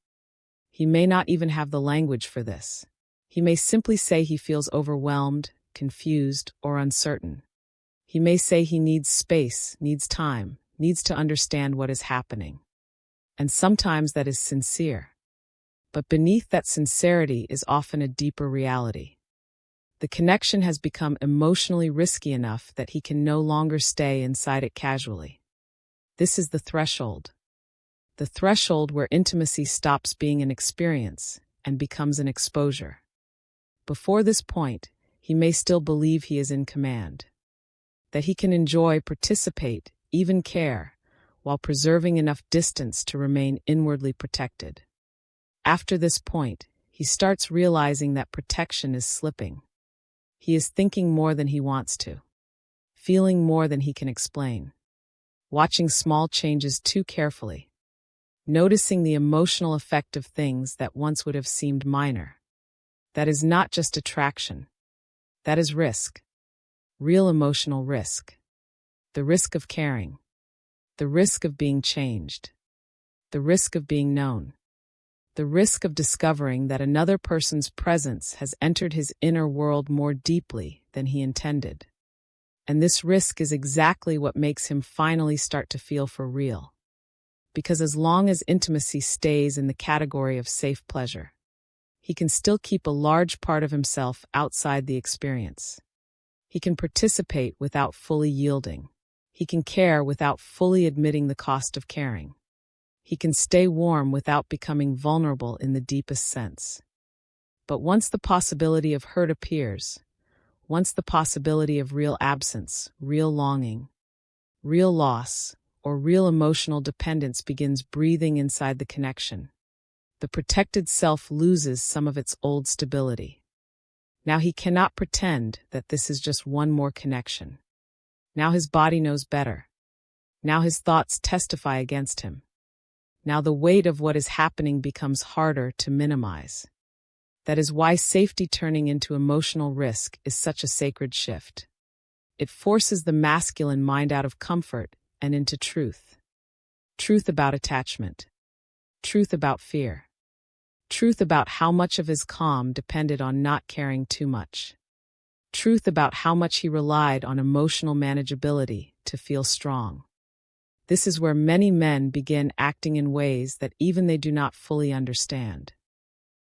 He may not even have the language for this. He may simply say he feels overwhelmed, confused, or uncertain. He may say he needs space, needs time, needs to understand what is happening. And sometimes that is sincere. But beneath that sincerity is often a deeper reality. The connection has become emotionally risky enough that he can no longer stay inside it casually. This is the threshold. The threshold where intimacy stops being an experience and becomes an exposure. Before this point, he may still believe he is in command, that he can enjoy, participate, even care, while preserving enough distance to remain inwardly protected. After this point, he starts realizing that protection is slipping. He is thinking more than he wants to, feeling more than he can explain, watching small changes too carefully, noticing the emotional effect of things that once would have seemed minor. That is not just attraction. That is risk. Real emotional risk. The risk of caring. The risk of being changed. The risk of being known. The risk of discovering that another person's presence has entered his inner world more deeply than he intended. And this risk is exactly what makes him finally start to feel for real. Because as long as intimacy stays in the category of safe pleasure, he can still keep a large part of himself outside the experience. He can participate without fully yielding. He can care without fully admitting the cost of caring. He can stay warm without becoming vulnerable in the deepest sense. But once the possibility of hurt appears, once the possibility of real absence, real longing, real loss, or real emotional dependence begins breathing inside the connection, the protected self loses some of its old stability. Now he cannot pretend that this is just one more connection. Now his body knows better. Now his thoughts testify against him. Now the weight of what is happening becomes harder to minimize. That is why safety turning into emotional risk is such a sacred shift. It forces the masculine mind out of comfort and into truth. Truth about attachment. Truth about fear. Truth about how much of his calm depended on not caring too much. Truth about how much he relied on emotional manageability to feel strong. This is where many men begin acting in ways that even they do not fully understand.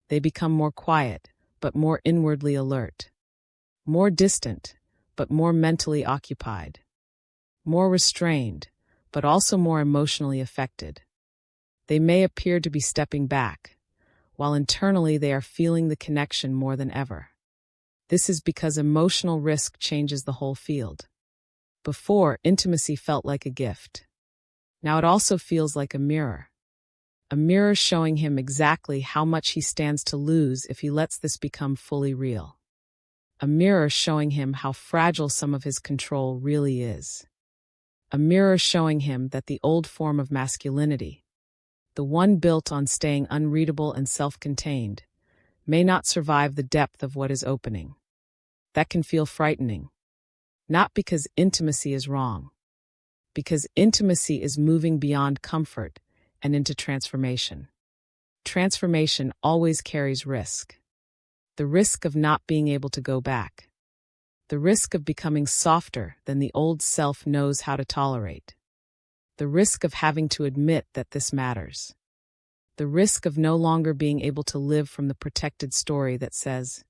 They become more quiet, but more inwardly alert. More distant, but more mentally occupied. More restrained, but also more emotionally affected. They may appear to be stepping back, while internally they are feeling the connection more than ever. This is because emotional risk changes the whole field. Before, intimacy felt like a gift. Now it also feels like a mirror. A mirror showing him exactly how much he stands to lose if he lets this become fully real. A mirror showing him how fragile some of his control really is. A mirror showing him that the old form of masculinity, the one built on staying unreadable and self-contained, may not survive the depth of what is opening. That can feel frightening. Not because intimacy is wrong. Because intimacy is moving beyond comfort and into transformation. Transformation always carries risk. The risk of not being able to go back. The risk of becoming softer than the old self knows how to tolerate. The risk of having to admit that this matters. The risk of no longer being able to live from the protected story that says,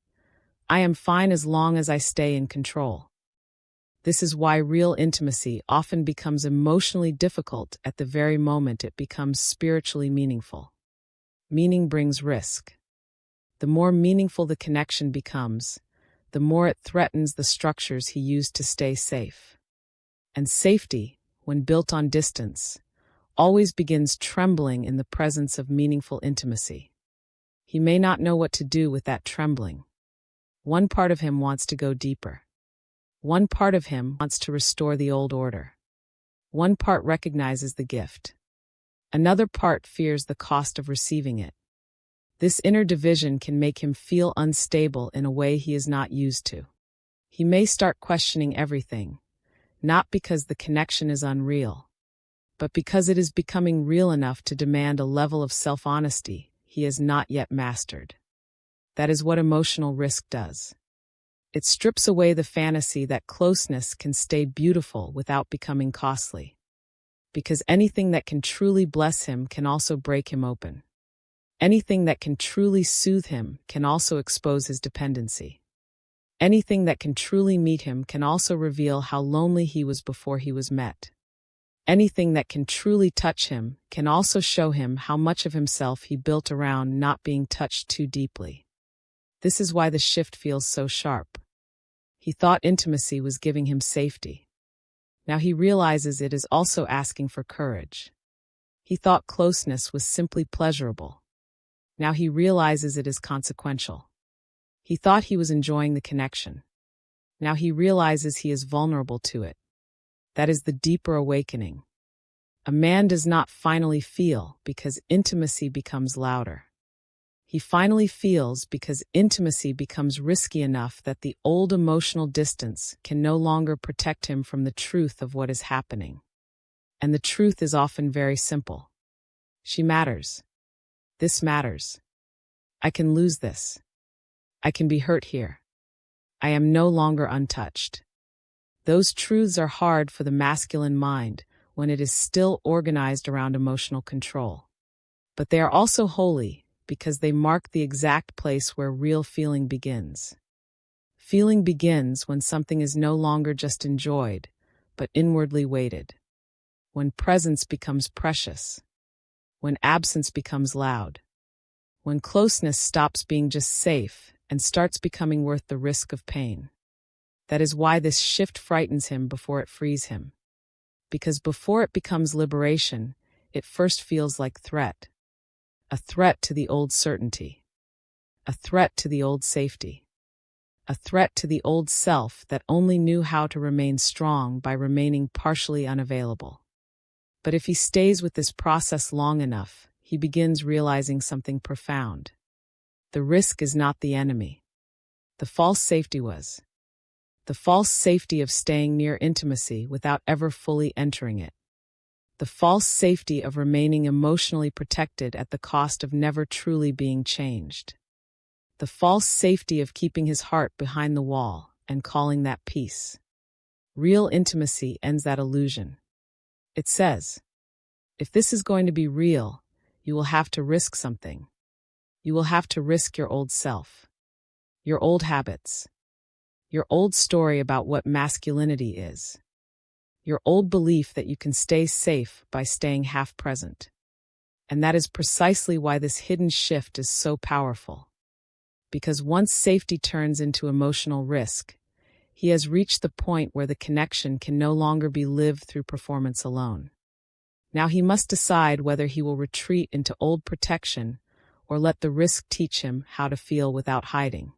I am fine as long as I stay in control. This is why real intimacy often becomes emotionally difficult at the very moment it becomes spiritually meaningful. Meaning brings risk. The more meaningful the connection becomes, the more it threatens the structures he used to stay safe. And safety, when built on distance, always begins trembling in the presence of meaningful intimacy. He may not know what to do with that trembling. One part of him wants to go deeper. One part of him wants to restore the old order. One part recognizes the gift. Another part fears the cost of receiving it. This inner division can make him feel unstable in a way he is not used to. He may start questioning everything, not because the connection is unreal, but because it is becoming real enough to demand a level of self-honesty he has not yet mastered. That is what emotional risk does. It strips away the fantasy that closeness can stay beautiful without becoming costly. Because anything that can truly bless him can also break him open. Anything that can truly soothe him can also expose his dependency. Anything that can truly meet him can also reveal how lonely he was before he was met. Anything that can truly touch him can also show him how much of himself he built around not being touched too deeply. This is why the shift feels so sharp. He thought intimacy was giving him safety. Now he realizes it is also asking for courage. He thought closeness was simply pleasurable. Now he realizes it is consequential. He thought he was enjoying the connection. Now he realizes he is vulnerable to it. That is the deeper awakening. A man does not finally feel because intimacy becomes louder. He finally feels because intimacy becomes risky enough that the old emotional distance can no longer protect him from the truth of what is happening. And the truth is often very simple. She matters. This matters. I can lose this. I can be hurt here. I am no longer untouched. Those truths are hard for the masculine mind when it is still organized around emotional control. But they are also holy because they mark the exact place where real feeling begins. Feeling begins when something is no longer just enjoyed, but inwardly weighted. When presence becomes precious. When absence becomes loud. When closeness stops being just safe and starts becoming worth the risk of pain. That is why this shift frightens him before it frees him. Because before it becomes liberation, it first feels like threat. A threat to the old certainty. A threat to the old safety. A threat to the old self that only knew how to remain strong by remaining partially unavailable. But if he stays with this process long enough, he begins realizing something profound. The risk is not the enemy. The false safety was. The false safety of staying near intimacy without ever fully entering it. The false safety of remaining emotionally protected at the cost of never truly being changed. The false safety of keeping his heart behind the wall and calling that peace. Real intimacy ends that illusion. It says, if this is going to be real, you will have to risk something. You will have to risk your old self. Your old habits. Your old story about what masculinity is. Your old belief that you can stay safe by staying half present. And that is precisely why this hidden shift is so powerful. Because once safety turns into emotional risk, he has reached the point where the connection can no longer be lived through performance alone. Now he must decide whether he will retreat into old protection or let the risk teach him how to feel without hiding.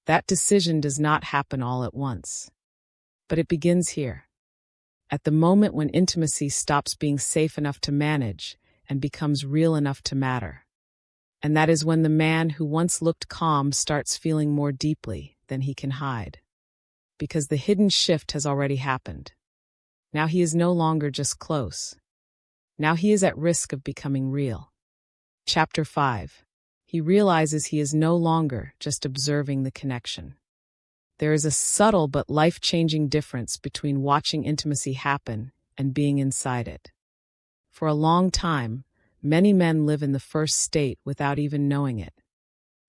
That decision does not happen all at once. But it begins here. At the moment when intimacy stops being safe enough to manage and becomes real enough to matter. And that is when the man who once looked calm starts feeling more deeply than he can hide. Because the hidden shift has already happened. Now he is no longer just close. Now he is at risk of becoming real. Chapter 5. He realizes he is no longer just observing the connection. There is a subtle but life-changing difference between watching intimacy happen and being inside it. For a long time, many men live in the first state without even knowing it.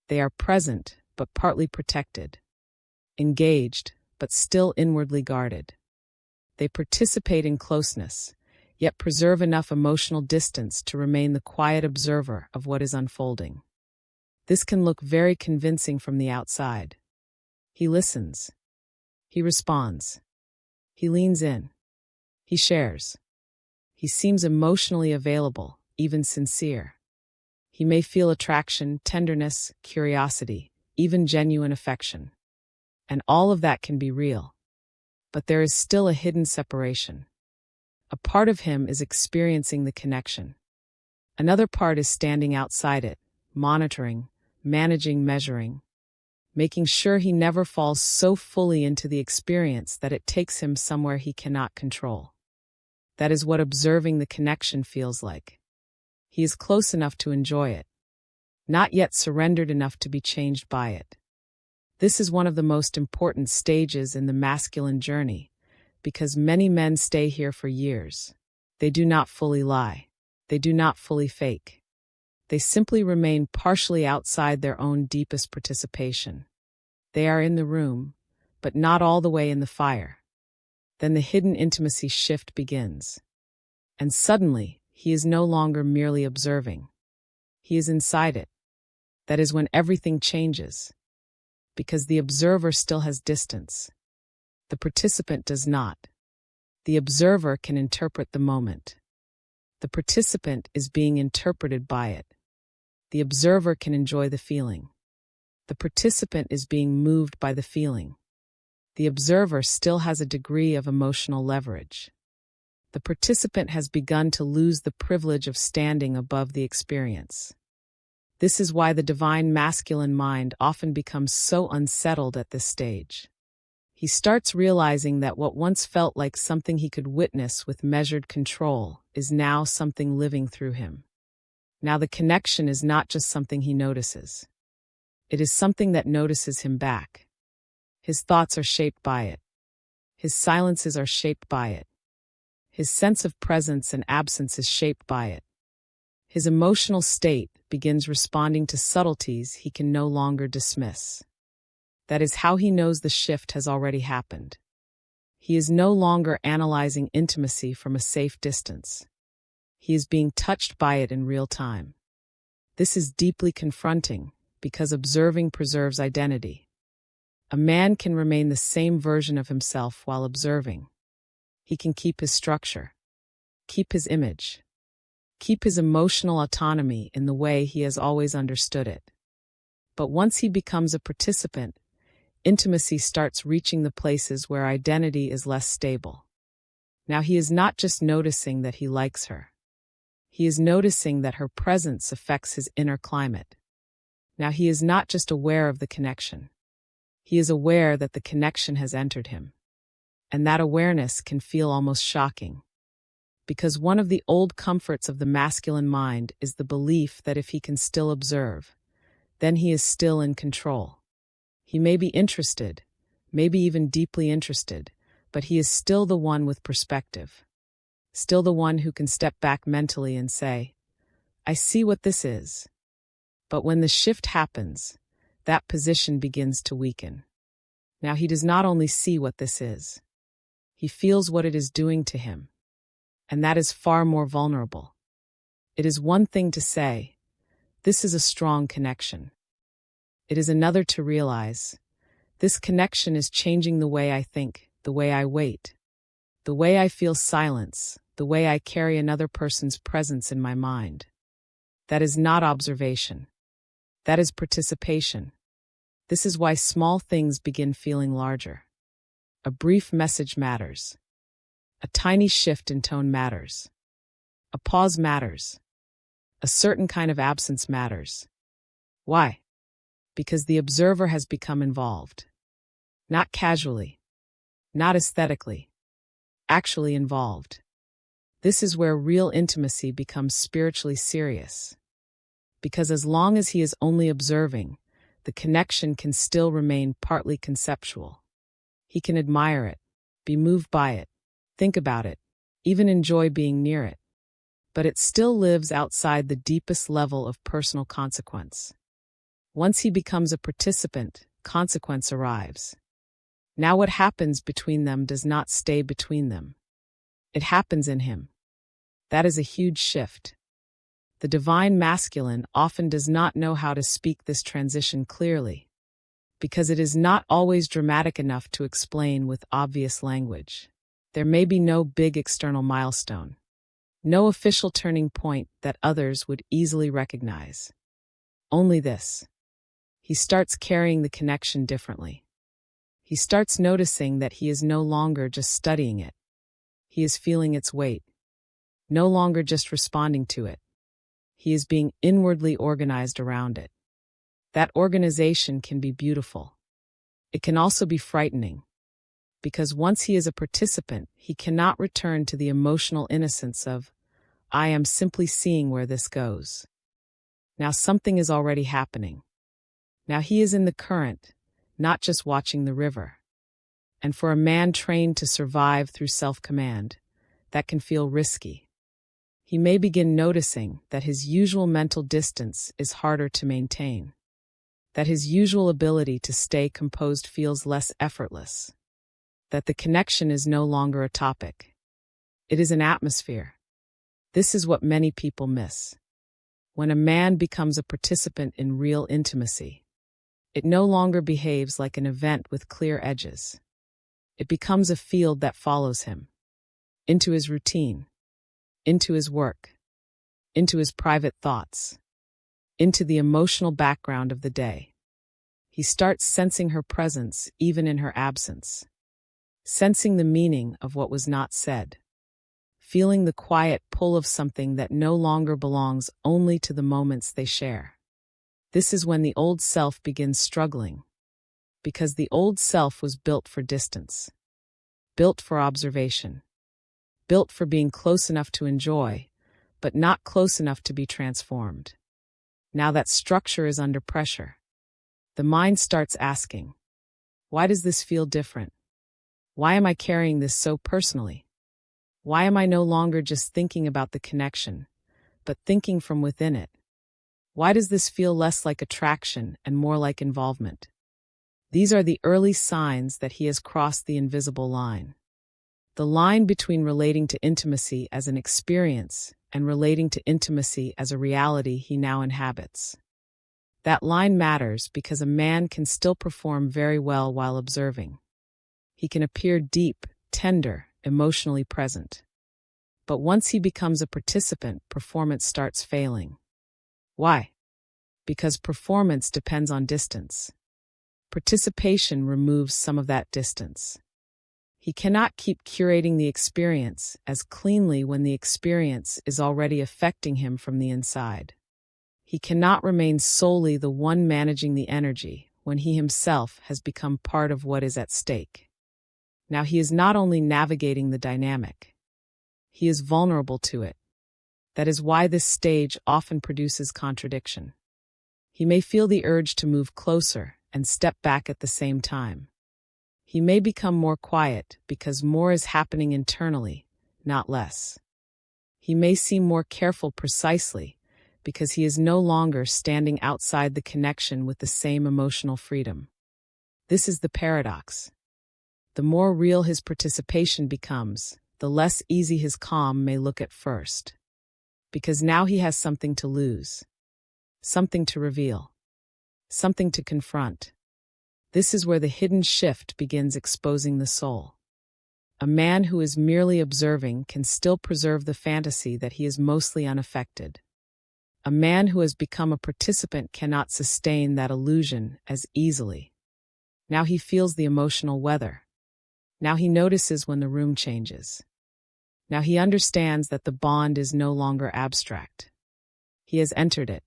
They are present, but partly protected. Engaged, but still inwardly guarded. They participate in closeness, yet preserve enough emotional distance to remain the quiet observer of what is unfolding. This can look very convincing from the outside. He listens. He responds. He leans in. He shares. He seems emotionally available, even sincere. He may feel attraction, tenderness, curiosity, even genuine affection. And all of that can be real. But there is still a hidden separation. A part of him is experiencing the connection. Another part is standing outside it, monitoring, managing, measuring, making sure he never falls so fully into the experience that it takes him somewhere he cannot control. That is what observing the connection feels like. He is close enough to enjoy it, not yet surrendered enough to be changed by it. This is one of the most important stages in the masculine journey, because many men stay here for years. They do not fully lie. They do not fully fake. They simply remain partially outside their own deepest participation. They are in the room, but not all the way in the fire. Then the hidden intimacy shift begins. And suddenly, he is no longer merely observing. He is inside it. That is when everything changes. Because the observer still has distance. The participant does not. The observer can interpret the moment. The participant is being interpreted by it. The observer can enjoy the feeling. The participant is being moved by the feeling. The observer still has a degree of emotional leverage. The participant has begun to lose the privilege of standing above the experience. This is why the divine masculine mind often becomes so unsettled at this stage. He starts realizing that what once felt like something he could witness with measured control is now something living through him. Now the connection is not just something he notices. It is something that notices him back. His thoughts are shaped by it. His silences are shaped by it. His sense of presence and absence is shaped by it. His emotional state begins responding to subtleties he can no longer dismiss. That is how he knows the shift has already happened. He is no longer analyzing intimacy from a safe distance. He is being touched by it in real time. This is deeply confronting because observing preserves identity. A man can remain the same version of himself while observing. He can keep his structure, keep his image, keep his emotional autonomy in the way he has always understood it. But once he becomes a participant, intimacy starts reaching the places where identity is less stable. Now he is not just noticing that he likes her. He is noticing that her presence affects his inner climate. Now he is not just aware of the connection. He is aware that the connection has entered him. And that awareness can feel almost shocking. Because one of the old comforts of the masculine mind is the belief that if he can still observe, then he is still in control. He may be interested, maybe even deeply interested, but he is still the one with perspective. Still the one who can step back mentally and say, I see what this is. But when the shift happens, that position begins to weaken. Now he does not only see what this is, he feels what it is doing to him. And that is far more vulnerable. It is one thing to say, this is a strong connection. It is another to realize, this connection is changing the way I think, the way I wait, the way I feel silence, the way I carry another person's presence in my mind. That is not observation. That is participation. This is why small things begin feeling larger. A brief message matters. A tiny shift in tone matters. A pause matters. A certain kind of absence matters. Why? Because the observer has become involved. Not casually. Not aesthetically. Actually involved. This is where real intimacy becomes spiritually serious. Because as long as he is only observing, the connection can still remain partly conceptual. He can admire it, be moved by it, think about it, even enjoy being near it. But it still lives outside the deepest level of personal consequence. Once he becomes a participant, consequence arrives. Now what happens between them does not stay between them. It happens in him. That is a huge shift. The divine masculine often does not know how to speak this transition clearly, because it is not always dramatic enough to explain with obvious language. There may be no big external milestone, no official turning point that others would easily recognize. Only this. He starts carrying the connection differently. He starts noticing that he is no longer just studying it. He is feeling its weight, no longer just responding to it. He is being inwardly organized around it. That organization can be beautiful. It can also be frightening, because once he is a participant, he cannot return to the emotional innocence of, I am simply seeing where this goes. Now something is already happening. Now he is in the current, not just watching the river. And for a man trained to survive through self-command, that can feel risky. He may begin noticing that his usual mental distance is harder to maintain, that his usual ability to stay composed feels less effortless, that the connection is no longer a topic. It is an atmosphere. This is what many people miss. When a man becomes a participant in real intimacy, it no longer behaves like an event with clear edges. It becomes a field that follows him, into his routine, into his work, into his private thoughts, into the emotional background of the day. He starts sensing her presence even in her absence, sensing the meaning of what was not said, feeling the quiet pull of something that no longer belongs only to the moments they share. This is when the old self begins struggling, because the old self was built for distance, built for observation, built for being close enough to enjoy, but not close enough to be transformed. Now that structure is under pressure. The mind starts asking, why does this feel different? Why am I carrying this so personally? Why am I no longer just thinking about the connection, but thinking from within it? Why does this feel less like attraction and more like involvement? These are the early signs that he has crossed the invisible line. The line between relating to intimacy as an experience and relating to intimacy as a reality he now inhabits. That line matters because a man can still perform very well while observing. He can appear deep, tender, emotionally present. But once he becomes a participant, performance starts failing. Why? Because performance depends on distance. Participation removes some of that distance. He cannot keep curating the experience as cleanly when the experience is already affecting him from the inside. He cannot remain solely the one managing the energy when he himself has become part of what is at stake. Now he is not only navigating the dynamic, he is vulnerable to it. That is why this stage often produces contradiction. He may feel the urge to move closer and step back at the same time. He may become more quiet because more is happening internally, not less. He may seem more careful precisely because he is no longer standing outside the connection with the same emotional freedom. This is the paradox. The more real his participation becomes, the less easy his calm may look at first. Because now he has something to lose, something to reveal, something to confront. This is where the hidden shift begins exposing the soul. A man who is merely observing can still preserve the fantasy that he is mostly unaffected. A man who has become a participant cannot sustain that illusion as easily. Now he feels the emotional weather. Now he notices when the room changes. Now he understands that the bond is no longer abstract. He has entered it.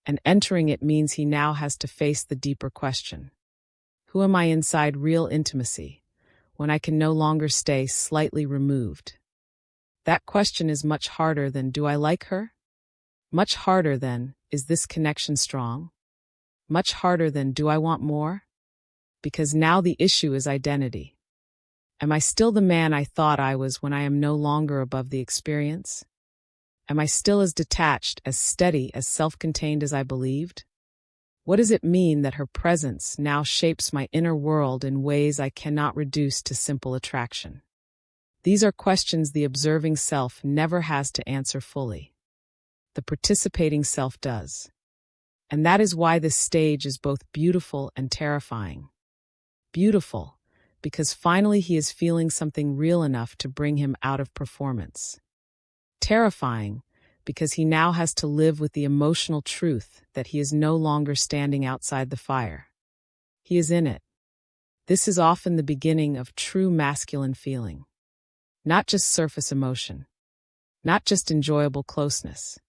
And entering it means he now has to face the deeper question. Who am I inside real intimacy, when I can no longer stay slightly removed? That question is much harder than do I like her? Much harder than, is this connection strong? Much harder than, do I want more? Because now the issue is identity. Am I still the man I thought I was when I am no longer above the experience? Am I still as detached, as steady, as self-contained as I believed? What does it mean that her presence now shapes my inner world in ways I cannot reduce to simple attraction? These are questions the observing self never has to answer fully. The participating self does. And that is why this stage is both beautiful and terrifying. Beautiful, because finally he is feeling something real enough to bring him out of performance. Terrifying, because he now has to live with the emotional truth that he is no longer standing outside the fire. He is in it. This is often the beginning of true masculine feeling. Not just surface emotion, not just enjoyable closeness,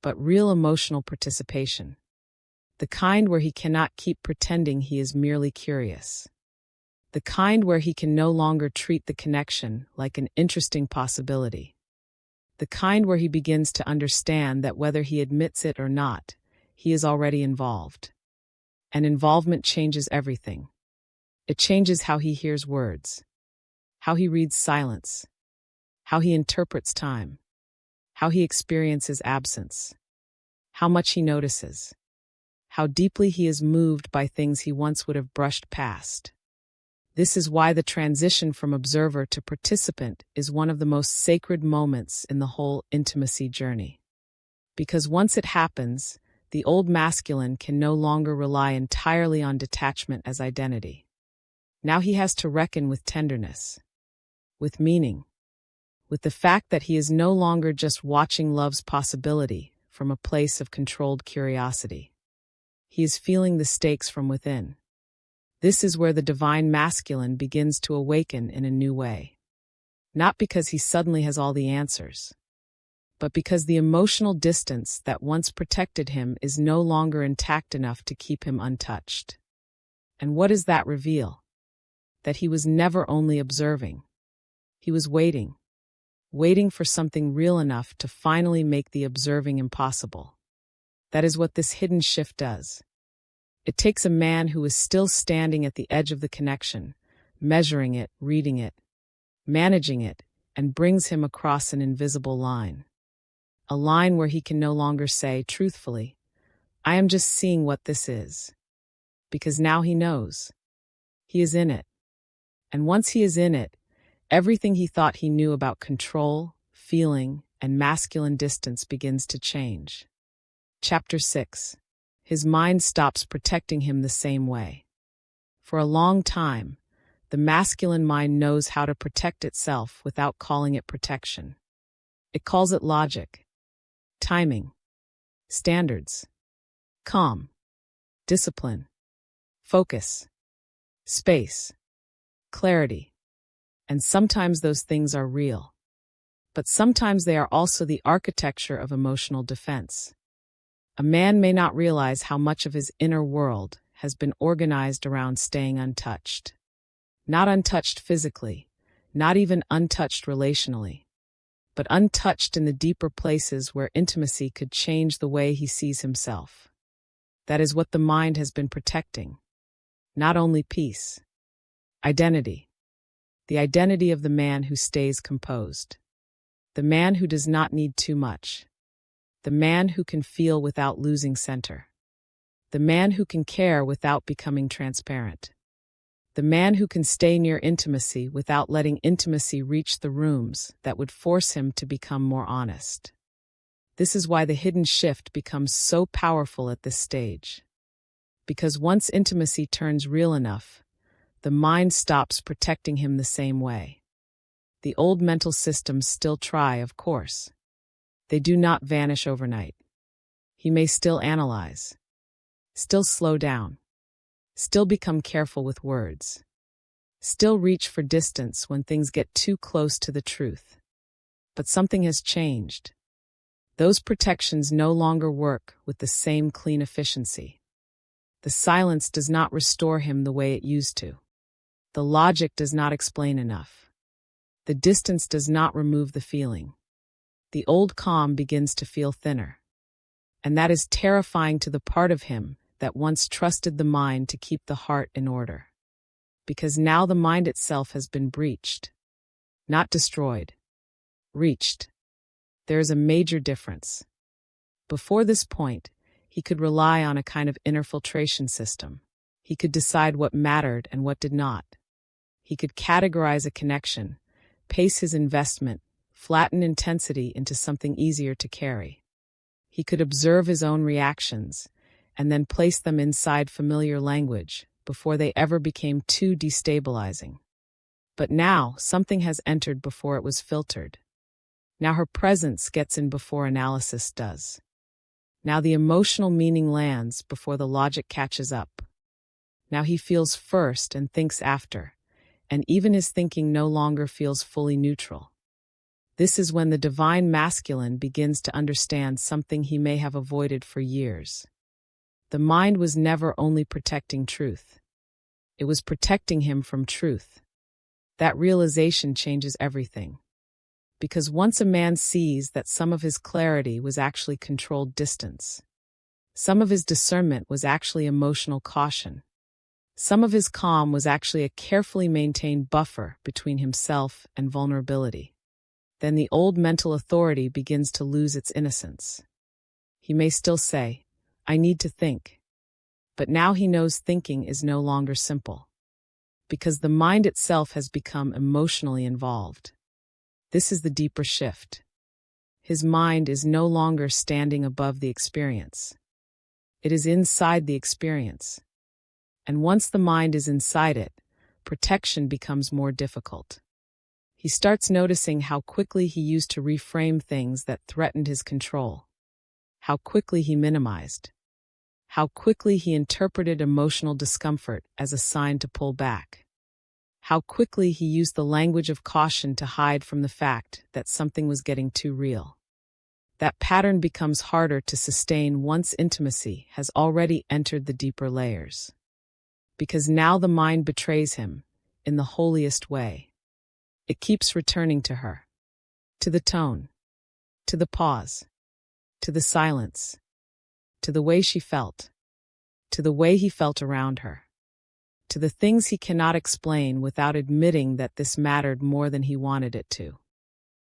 but real emotional participation. The kind where he cannot keep pretending he is merely curious. The kind where he can no longer treat the connection like an interesting possibility. The kind where he begins to understand that whether he admits it or not, he is already involved. And involvement changes everything. It changes how he hears words, how he reads silence, how he interprets time, how he experiences absence, how much he notices, how deeply he is moved by things he once would have brushed past. This is why the transition from observer to participant is one of the most sacred moments in the whole intimacy journey. Because once it happens, the old masculine can no longer rely entirely on detachment as identity. Now he has to reckon with tenderness, with meaning, with the fact that he is no longer just watching love's possibility from a place of controlled curiosity. He is feeling the stakes from within. This is where the divine masculine begins to awaken in a new way. Not because he suddenly has all the answers, but because the emotional distance that once protected him is no longer intact enough to keep him untouched. And what does that reveal? That he was never only observing. He was waiting for something real enough to finally make the observing impossible. That is what this hidden shift does. It takes a man who is still standing at the edge of the connection, measuring it, reading it, managing it, and brings him across an invisible line. A line where he can no longer say, truthfully, I am just seeing what this is. Because now he knows. He is in it. And once he is in it, everything he thought he knew about control, feeling, and masculine distance begins to change. Chapter 6. His mind stops protecting him the same way. For a long time, the masculine mind knows how to protect itself without calling it protection. It calls it logic, timing, standards, calm, discipline, focus, space, clarity. And sometimes those things are real. But sometimes they are also the architecture of emotional defense. A man may not realize how much of his inner world has been organized around staying untouched. Not untouched physically, not even untouched relationally, but untouched in the deeper places where intimacy could change the way he sees himself. That is what the mind has been protecting. Not only peace, identity. The identity of the man who stays composed. The man who does not need too much. The man who can feel without losing center. The man who can care without becoming transparent. The man who can stay near intimacy without letting intimacy reach the rooms that would force him to become more honest. This is why the hidden shift becomes so powerful at this stage. Because once intimacy turns real enough, the mind stops protecting him the same way. The old mental systems still try, of course. They do not vanish overnight. He may still analyze, still slow down, still become careful with words, still reach for distance when things get too close to the truth. But something has changed. Those protections no longer work with the same clean efficiency. The silence does not restore him the way it used to. The logic does not explain enough. The distance does not remove the feeling. The old calm begins to feel thinner. And that is terrifying to the part of him that once trusted the mind to keep the heart in order. Because now the mind itself has been breached. Not destroyed. Reached. There is a major difference. Before this point, he could rely on a kind of inner filtration system. He could decide what mattered and what did not. He could categorize a connection, pace his investment, flatten intensity into something easier to carry. He could observe his own reactions, and then place them inside familiar language before they ever became too destabilizing. But now, something has entered before it was filtered. Now her presence gets in before analysis does. Now the emotional meaning lands before the logic catches up. Now he feels first and thinks after, and even his thinking no longer feels fully neutral. This is when the divine masculine begins to understand something he may have avoided for years. The mind was never only protecting truth. It was protecting him from truth. That realization changes everything. Because once a man sees that some of his clarity was actually controlled distance, some of his discernment was actually emotional caution, some of his calm was actually a carefully maintained buffer between himself and vulnerability, then the old mental authority begins to lose its innocence. He may still say, "I need to think." But now he knows thinking is no longer simple. Because the mind itself has become emotionally involved. This is the deeper shift. His mind is no longer standing above the experience. It is inside the experience. And once the mind is inside it, protection becomes more difficult. He starts noticing how quickly he used to reframe things that threatened his control. How quickly he minimized. How quickly he interpreted emotional discomfort as a sign to pull back. How quickly he used the language of caution to hide from the fact that something was getting too real. That pattern becomes harder to sustain once intimacy has already entered the deeper layers. Because now the mind betrays him, in the holiest way. It keeps returning to her. To the tone. To the pause. To the silence. To the way she felt. To the way he felt around her. To the things he cannot explain without admitting that this mattered more than he wanted it to.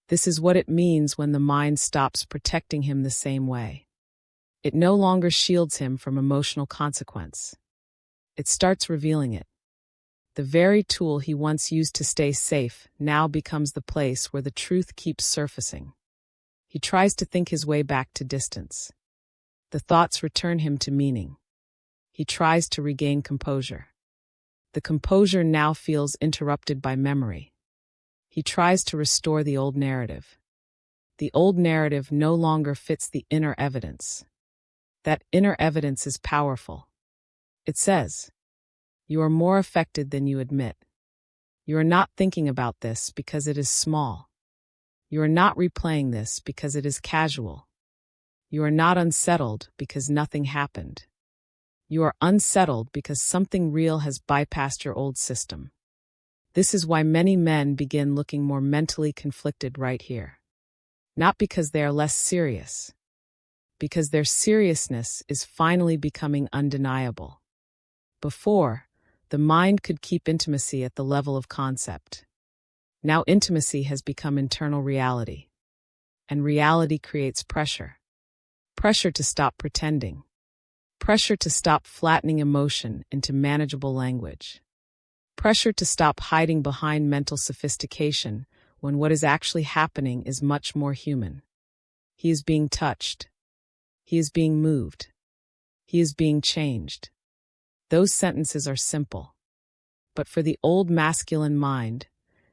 This is what it means when the mind stops protecting him the same way. It no longer shields him from emotional consequence. It starts revealing it. The very tool he once used to stay safe now becomes the place where the truth keeps surfacing. He tries to think his way back to distance. The thoughts return him to meaning. He tries to regain composure. The composure now feels interrupted by memory. He tries to restore the old narrative. The old narrative no longer fits the inner evidence. That inner evidence is powerful. It says, "You are more affected than you admit. You are not thinking about this because it is small. You are not replaying this because it is casual. You are not unsettled because nothing happened. You are unsettled because something real has bypassed your old system." This is why many men begin looking more mentally conflicted right here. Not because they are less serious. Because their seriousness is finally becoming undeniable. Before, the mind could keep intimacy at the level of concept. Now intimacy has become internal reality. And reality creates pressure. Pressure to stop pretending. Pressure to stop flattening emotion into manageable language. Pressure to stop hiding behind mental sophistication when what is actually happening is much more human. He is being touched. He is being moved. He is being changed. Those sentences are simple. But for the old masculine mind,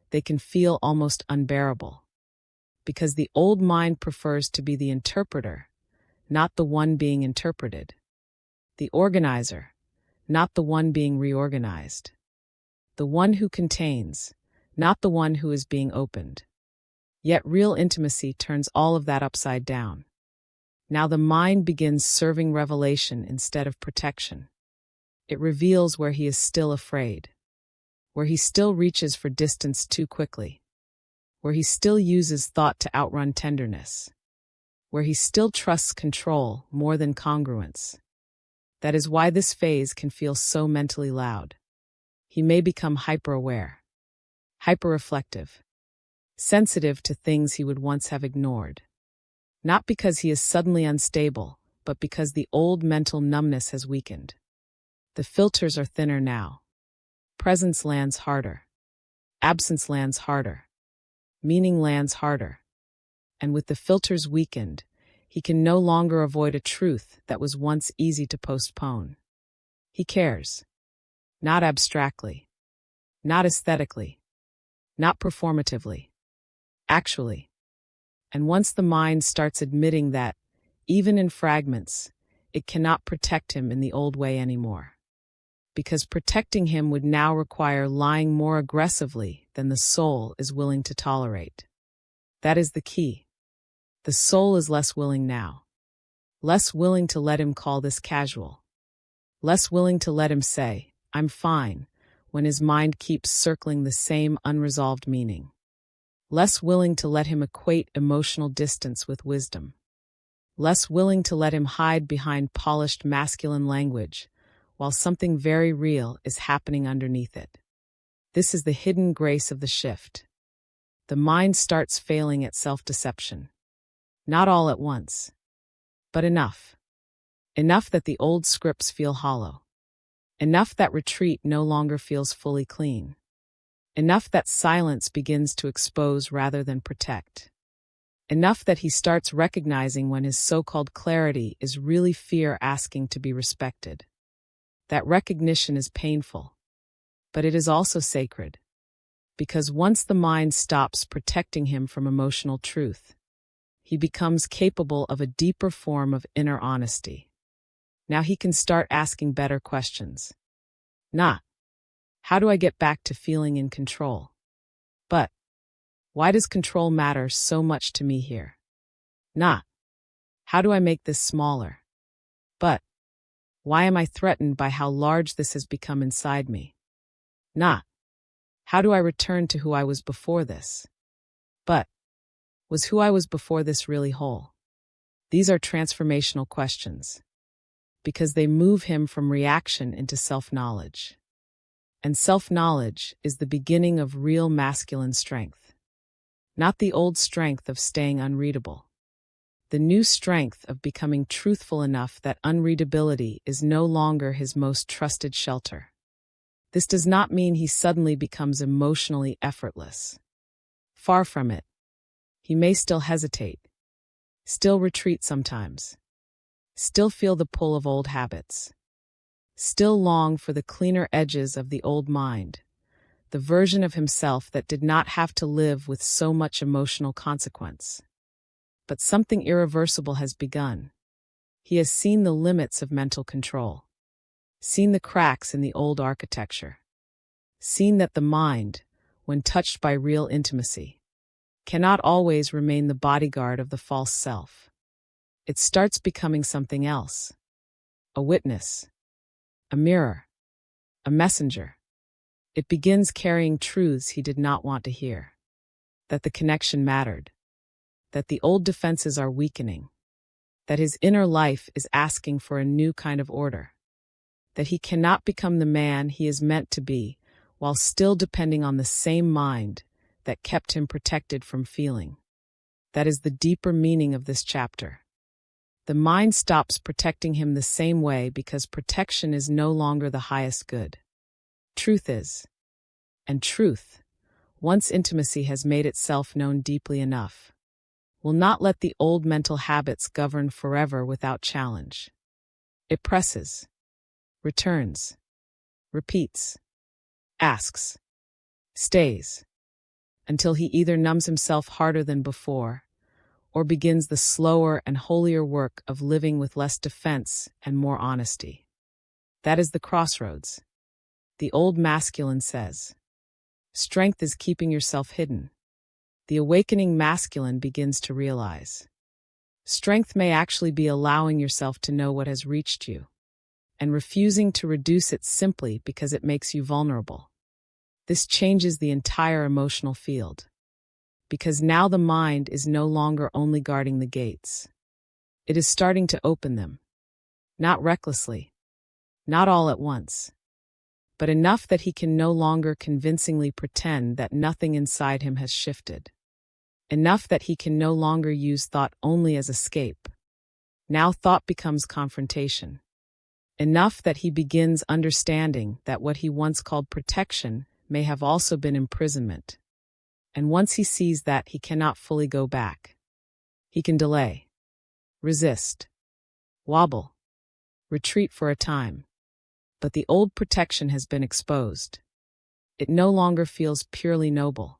they can feel almost unbearable. Because the old mind prefers to be the interpreter, not the one being interpreted. The organizer, not the one being reorganized. The one who contains, not the one who is being opened. Yet real intimacy turns all of that upside down. Now the mind begins serving revelation instead of protection. It reveals where he is still afraid, where he still reaches for distance too quickly, where he still uses thought to outrun tenderness, where he still trusts control more than congruence. That is why this phase can feel so mentally loud. He may become hyper-aware, hyper-reflective, sensitive to things he would once have ignored. Not because he is suddenly unstable, but because the old mental numbness has weakened. The filters are thinner now. Presence lands harder. Absence lands harder. Meaning lands harder. And with the filters weakened, he can no longer avoid a truth that was once easy to postpone. He cares. Not abstractly. Not aesthetically. Not performatively. Actually. And once the mind starts admitting that, even in fragments, it cannot protect him in the old way anymore. Because protecting him would now require lying more aggressively than the soul is willing to tolerate. That is the key. The soul is less willing now. Less willing to let him call this casual. Less willing to let him say, "I'm fine," when his mind keeps circling the same unresolved meaning. Less willing to let him equate emotional distance with wisdom. Less willing to let him hide behind polished masculine language, while something very real is happening underneath it. This is the hidden grace of the shift. The mind starts failing at self-deception. Not all at once, but enough. Enough that the old scripts feel hollow. Enough that retreat no longer feels fully clean. Enough that silence begins to expose rather than protect. Enough that he starts recognizing when his so-called clarity is really fear asking to be respected. That recognition is painful, but it is also sacred. Because once the mind stops protecting him from emotional truth, he becomes capable of a deeper form of inner honesty. Now he can start asking better questions. Not, how do I get back to feeling in control? But, why does control matter so much to me here? Not, how do I make this smaller? But, why am I threatened by how large this has become inside me? Not, how do I return to who I was before this? But, was who I was before this really whole? These are transformational questions, because they move him from reaction into self-knowledge. And self-knowledge is the beginning of real masculine strength. Not the old strength of staying unreadable. The new strength of becoming truthful enough that unreadability is no longer his most trusted shelter. This does not mean he suddenly becomes emotionally effortless. Far from it. He may still hesitate, still retreat sometimes, still feel the pull of old habits, still long for the cleaner edges of the old mind, the version of himself that did not have to live with so much emotional consequence. But something irreversible has begun. He has seen the limits of mental control, seen the cracks in the old architecture, seen that the mind, when touched by real intimacy, cannot always remain the bodyguard of the false self. It starts becoming something else. A witness, a mirror, a messenger. It begins carrying truths he did not want to hear. That the connection mattered. That the old defenses are weakening. That his inner life is asking for a new kind of order. That he cannot become the man he is meant to be while still depending on the same mind that kept him protected from feeling. That is the deeper meaning of this chapter. The mind stops protecting him the same way because protection is no longer the highest good. Truth is. And truth, once intimacy has made itself known deeply enough, will not let the old mental habits govern forever without challenge. It presses, returns, repeats, asks, stays, until he either numbs himself harder than before, or begins the slower and holier work of living with less defense and more honesty. That is the crossroads. The old masculine says, strength is keeping yourself hidden. The awakening masculine begins to realize, strength may actually be allowing yourself to know what has reached you, and refusing to reduce it simply because it makes you vulnerable. This changes the entire emotional field, because now the mind is no longer only guarding the gates. It is starting to open them, not recklessly, not all at once, but enough that he can no longer convincingly pretend that nothing inside him has shifted. Enough that he can no longer use thought only as escape. Now thought becomes confrontation. Enough that he begins understanding that what he once called protection may have also been imprisonment. And once he sees that, he cannot fully go back. He can delay, resist, wobble, retreat for a time. But the old protection has been exposed. It no longer feels purely noble.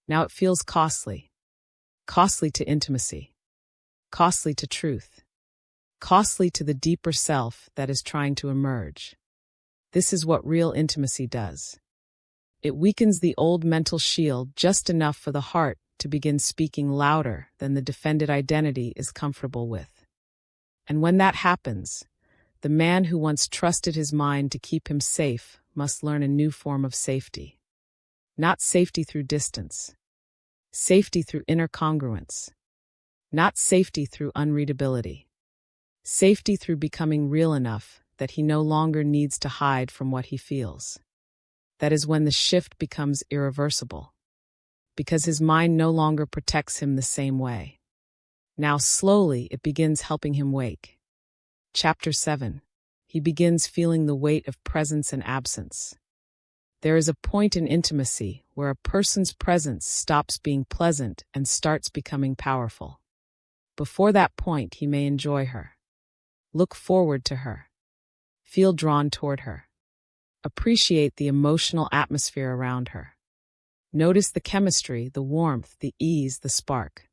Now it feels costly. Costly to intimacy. Costly to truth. Costly to the deeper self that is trying to emerge. This is what real intimacy does. It weakens the old mental shield just enough for the heart to begin speaking louder than the defended identity is comfortable with. And when that happens, the man who once trusted his mind to keep him safe must learn a new form of safety. Not safety through distance. Safety through inner congruence. Not safety through unreadability. Safety through becoming real enough that he no longer needs to hide from what he feels. That is when the shift becomes irreversible. because his mind no longer protects him the same way. Now slowly it begins helping him wake. Chapter 7. He begins feeling the weight of presence and absence. There is a point in intimacy where a person's presence stops being pleasant and starts becoming powerful. Before that point, he may enjoy her, look forward to her, feel drawn toward her, appreciate the emotional atmosphere around her. Notice the chemistry, the warmth, the ease, the spark.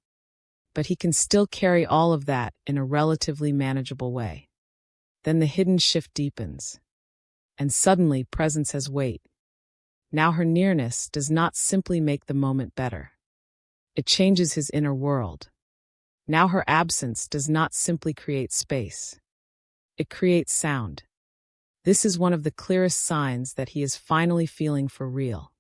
But he can still carry all of that in a relatively manageable way. Then the hidden shift deepens, and suddenly presence has weight. Now her nearness does not simply make the moment better. It changes his inner world. Now her absence does not simply create space. It creates sound. This is one of the clearest signs that he is finally feeling for real.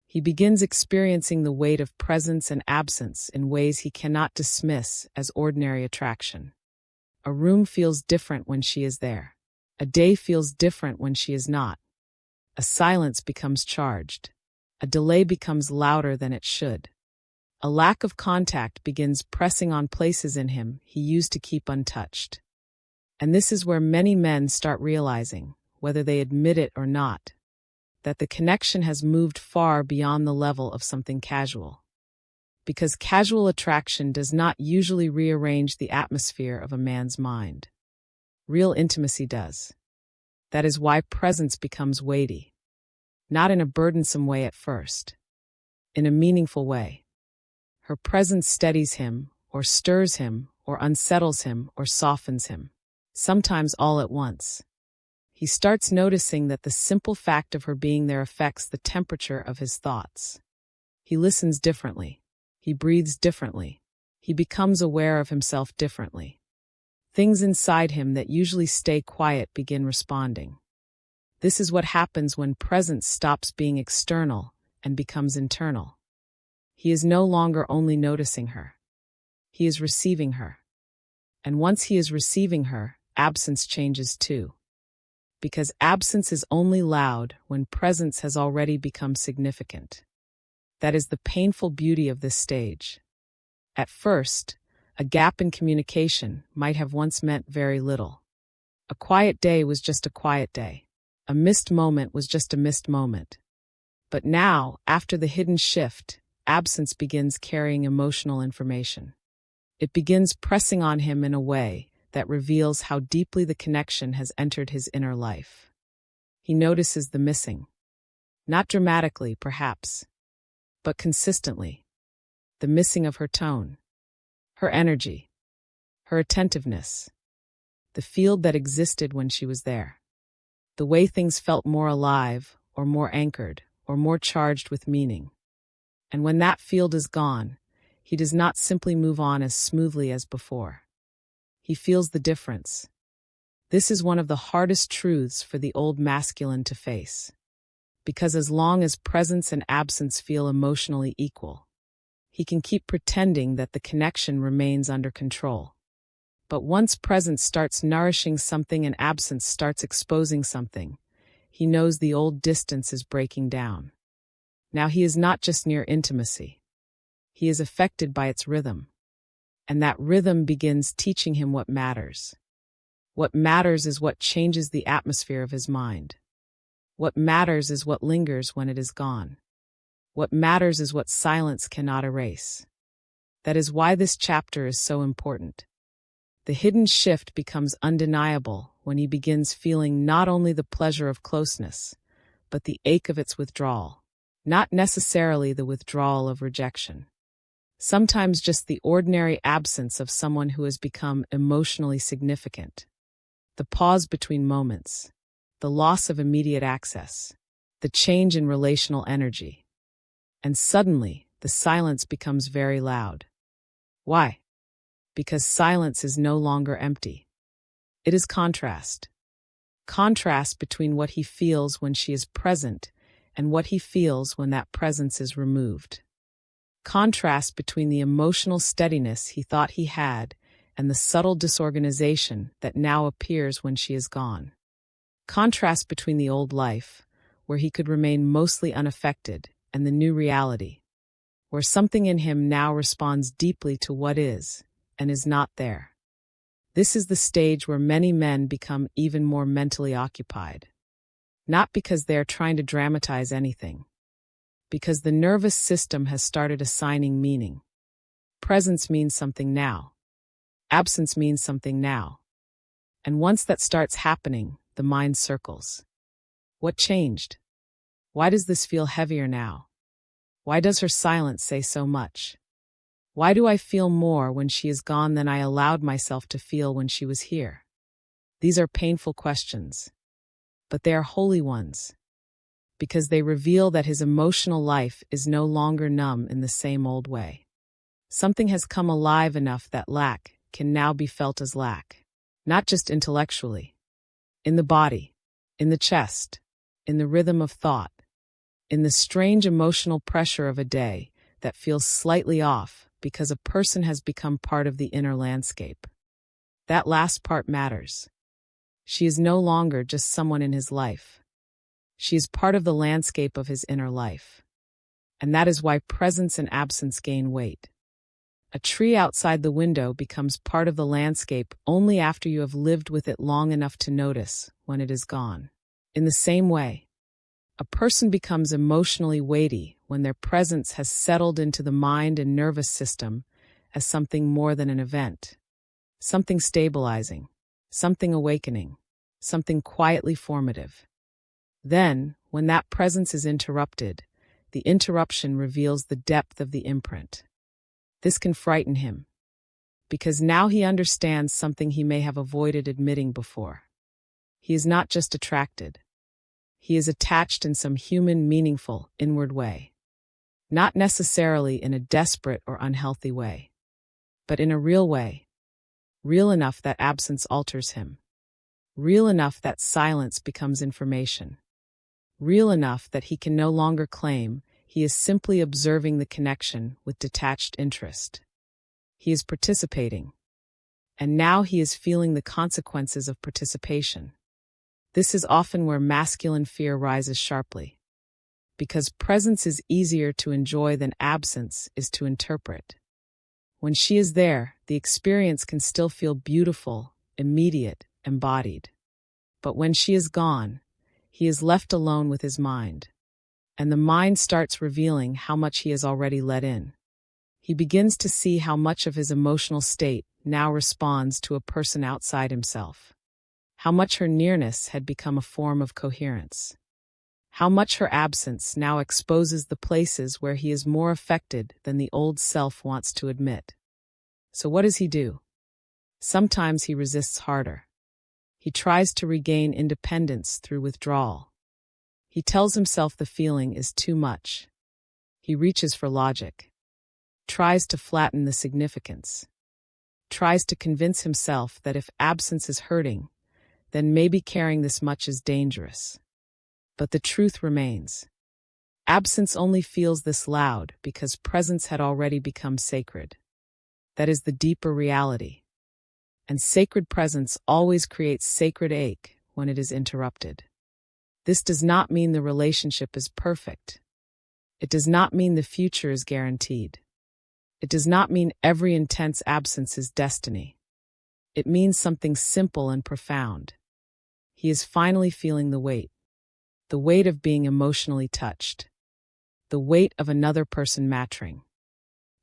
He begins experiencing the weight of presence and absence in ways he cannot dismiss as ordinary attraction. A room feels different when she is there. A day feels different when she is not. A silence becomes charged. A delay becomes louder than it should. A lack of contact begins pressing on places in him he used to keep untouched. And this is where many men start realizing, whether they admit it or not, that the connection has moved far beyond the level of something casual. Because casual attraction does not usually rearrange the atmosphere of a man's mind. Real intimacy does. That is why presence becomes weighty. Not in a burdensome way at first. In a meaningful way. Her presence steadies him, or stirs him, or unsettles him, or softens him. Sometimes all at once. He starts noticing that the simple fact of her being there affects the temperature of his thoughts. He listens differently. He breathes differently. He becomes aware of himself differently. Things inside him that usually stay quiet begin responding. This is what happens when presence stops being external and becomes internal. He is no longer only noticing her. He is receiving her. And once he is receiving her, absence changes too. Because absence is only loud when presence has already become significant. That is the painful beauty of this stage. At first, a gap in communication might have once meant very little. A quiet day was just a quiet day. A missed moment was just a missed moment. But now, after the hidden shift, absence begins carrying emotional information. It begins pressing on him in a way that reveals how deeply the connection has entered his inner life. He notices the missing. Not dramatically, perhaps, but consistently. The missing of her tone, her energy, her attentiveness, the field that existed when she was there. The way things felt more alive, or more anchored, or more charged with meaning. And when that field is gone, he does not simply move on as smoothly as before. He feels the difference. This is one of the hardest truths for the old masculine to face. Because as long as presence and absence feel emotionally equal, he can keep pretending that the connection remains under control. But once presence starts nourishing something and absence starts exposing something, he knows the old distance is breaking down. Now he is not just near intimacy. He is affected by its rhythm. And that rhythm begins teaching him what matters. What matters is what changes the atmosphere of his mind. What matters is what lingers when it is gone. What matters is what silence cannot erase. That is why this chapter is so important. The hidden shift becomes undeniable when he begins feeling not only the pleasure of closeness, but the ache of its withdrawal. Not necessarily the withdrawal of rejection. Sometimes just the ordinary absence of someone who has become emotionally significant. The pause between moments. The loss of immediate access. The change in relational energy. And suddenly, the silence becomes very loud. Why? Because silence is no longer empty. It is contrast. Contrast between what he feels when she is present and what he feels when that presence is removed. Contrast between the emotional steadiness he thought he had and the subtle disorganization that now appears when she is gone. Contrast between the old life, where he could remain mostly unaffected, and the new reality, where something in him now responds deeply to what is and is not there. This is the stage where many men become even more mentally occupied. Not because they are trying to dramatize anything, because the nervous system has started assigning meaning. Presence means something now. Absence means something now. And once that starts happening, the mind circles. What changed? Why does this feel heavier now? Why does her silence say so much? Why do I feel more when she is gone than I allowed myself to feel when she was here? These are painful questions, but they are holy ones, because they reveal that his emotional life is no longer numb in the same old way. Something has come alive enough that lack can now be felt as lack, not just intellectually, in the body, in the chest, in the rhythm of thought, in the strange emotional pressure of a day that feels slightly off because a person has become part of the inner landscape. That last part matters. She is no longer just someone in his life. She is part of the landscape of his inner life. And that is why presence and absence gain weight. A tree outside the window becomes part of the landscape only after you have lived with it long enough to notice when it is gone. In the same way, a person becomes emotionally weighty when their presence has settled into the mind and nervous system as something more than an event, something stabilizing, something awakening, something quietly formative. Then, when that presence is interrupted, the interruption reveals the depth of the imprint. This can frighten him, because now he understands something he may have avoided admitting before. He is not just attracted. He is attached in some human, meaningful, inward way. Not necessarily in a desperate or unhealthy way, but in a real way. Real enough that absence alters him. Real enough that silence becomes information. Real enough that he can no longer claim he is simply observing the connection with detached interest. He is participating. And now he is feeling the consequences of participation. This is often where masculine fear rises sharply, because presence is easier to enjoy than absence is to interpret. When she is there, the experience can still feel beautiful, immediate, embodied. But when she is gone, he is left alone with his mind, and the mind starts revealing how much he has already let in. He begins to see how much of his emotional state now responds to a person outside himself. How much her nearness had become a form of coherence. How much her absence now exposes the places where he is more affected than the old self wants to admit. So what does he do? Sometimes he resists harder. He tries to regain independence through withdrawal. He tells himself the feeling is too much. He reaches for logic. Tries to flatten the significance. Tries to convince himself that if absence is hurting, then maybe carrying this much is dangerous. But the truth remains. Absence only feels this loud because presence had already become sacred. That is the deeper reality. And sacred presence always creates sacred ache when it is interrupted. This does not mean the relationship is perfect. It does not mean the future is guaranteed. It does not mean every intense absence is destiny. It means something simple and profound. He is finally feeling the weight of being emotionally touched, the weight of another person mattering,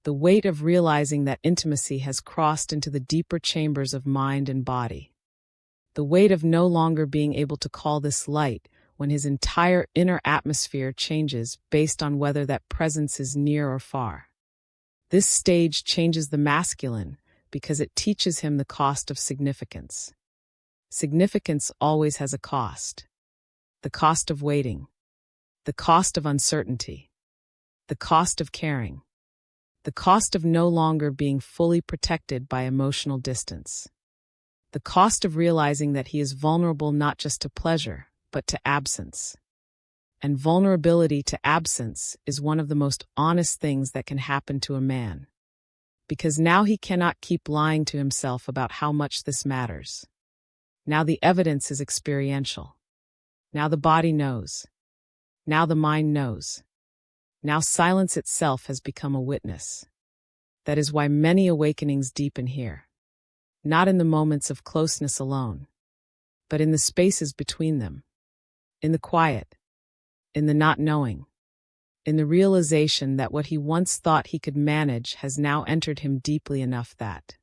the weight of realizing that intimacy has crossed into the deeper chambers of mind and body, the weight of no longer being able to call this light when his entire inner atmosphere changes based on whether that presence is near or far. This stage changes the masculine because it teaches him the cost of significance. Significance always has a cost. The cost of waiting. The cost of uncertainty. The cost of caring. The cost of no longer being fully protected by emotional distance. The cost of realizing that he is vulnerable not just to pleasure, but to absence. And vulnerability to absence is one of the most honest things that can happen to a man. Because now he cannot keep lying to himself about how much this matters. Now the evidence is experiential. Now the body knows. Now the mind knows. Now silence itself has become a witness. That is why many awakenings deepen here. Not in the moments of closeness alone, but in the spaces between them. In the quiet. In the not knowing. In the realization that what he once thought he could manage has now entered him deeply enough that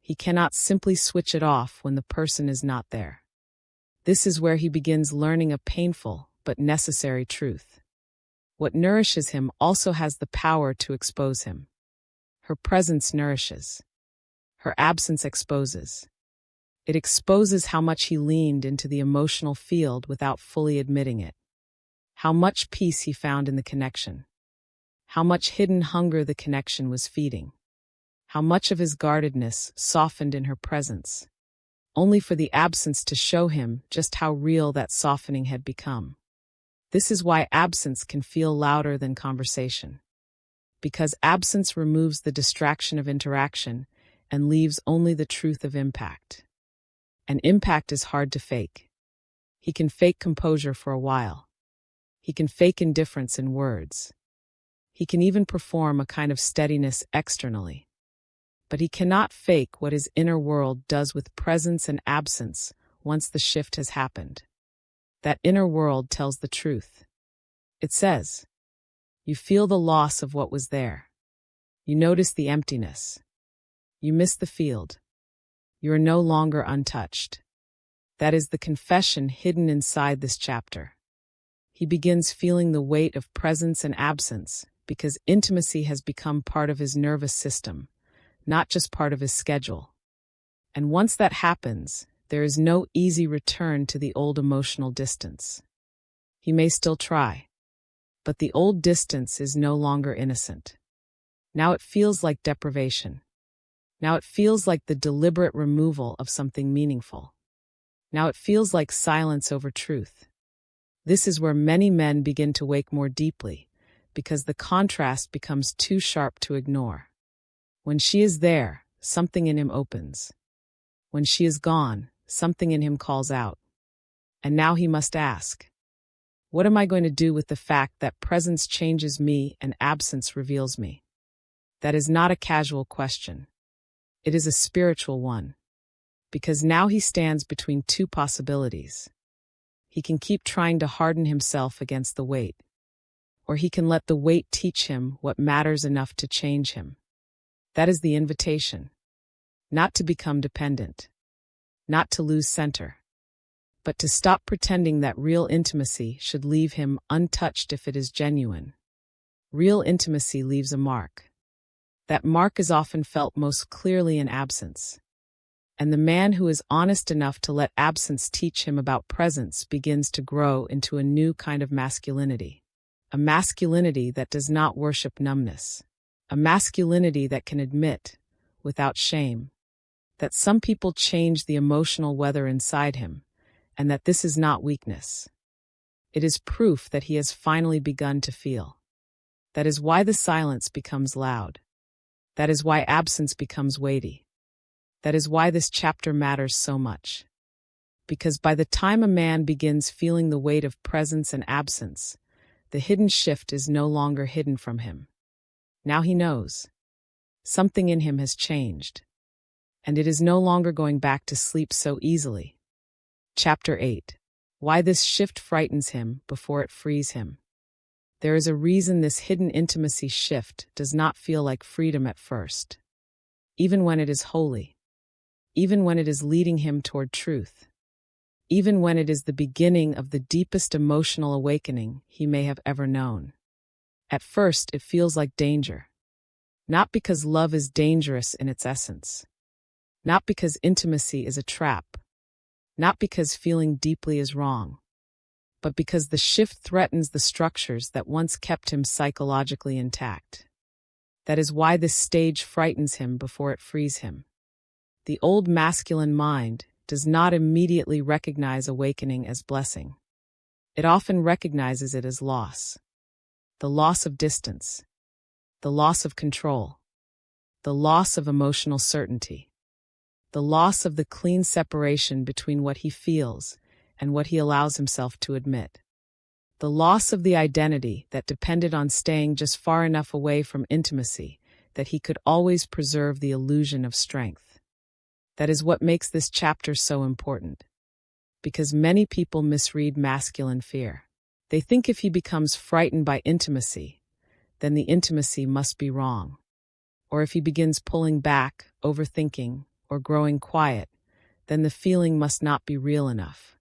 he cannot simply switch it off when the person is not there. This is where he begins learning a painful but necessary truth. What nourishes him also has the power to expose him. Her presence nourishes. Her absence exposes. It exposes how much he leaned into the emotional field without fully admitting it. How much peace he found in the connection. How much hidden hunger the connection was feeding. How much of his guardedness softened in her presence, only for the absence to show him just how real that softening had become. This is why absence can feel louder than conversation. Because absence removes the distraction of interaction and leaves only the truth of impact. And impact is hard to fake. He can fake composure for a while. He can fake indifference in words. He can even perform a kind of steadiness externally. But he cannot fake what his inner world does with presence and absence once the shift has happened. That inner world tells the truth. It says, you feel the loss of what was there. You notice the emptiness. You miss the field. You are no longer untouched. That is the confession hidden inside this chapter. He begins feeling the weight of presence and absence because intimacy has become part of his nervous system, not just part of his schedule. And once that happens, there is no easy return to the old emotional distance. He may still try, but the old distance is no longer innocent. Now it feels like deprivation. Now it feels like the deliberate removal of something meaningful. Now it feels like silence over truth. This is where many men begin to wake more deeply, because the contrast becomes too sharp to ignore. When she is there, something in him opens. When she is gone, something in him calls out. And now he must ask, what am I going to do with the fact that presence changes me and absence reveals me? That is not a casual question. It is a spiritual one. Because now he stands between two possibilities. He can keep trying to harden himself against the weight, or he can let the weight teach him what matters enough to change him. That is the invitation. Not to become dependent. Not to lose center. But to stop pretending that real intimacy should leave him untouched if it is genuine. Real intimacy leaves a mark. That mark is often felt most clearly in absence. And the man who is honest enough to let absence teach him about presence begins to grow into a new kind of masculinity. A masculinity that does not worship numbness. A masculinity that can admit, without shame, that some people change the emotional weather inside him, and that this is not weakness. It is proof that he has finally begun to feel. That is why the silence becomes loud. That is why absence becomes weighty. That is why this chapter matters so much. Because by the time a man begins feeling the weight of presence and absence, the hidden shift is no longer hidden from him. Now he knows. Something in him has changed. And it is no longer going back to sleep so easily. Chapter 8. Why this shift frightens him before it frees him. There is a reason this hidden intimacy shift does not feel like freedom at first. Even when it is holy. Even when it is leading him toward truth. Even when it is the beginning of the deepest emotional awakening he may have ever known. At first, it feels like danger. Not because love is dangerous in its essence. Not because intimacy is a trap. Not because feeling deeply is wrong. But because the shift threatens the structures that once kept him psychologically intact. That is why this stage frightens him before it frees him. The old masculine mind does not immediately recognize awakening as blessing. It often recognizes it as loss. The loss of distance. The loss of control. The loss of emotional certainty. The loss of the clean separation between what he feels and what he allows himself to admit. the loss of the identity that depended on staying just far enough away from intimacy that he could always preserve the illusion of strength. That is what makes this chapter so important. Because many people misread masculine fear. They think if he becomes frightened by intimacy, then the intimacy must be wrong. Or if he begins pulling back, overthinking, or growing quiet, then the feeling must not be real enough.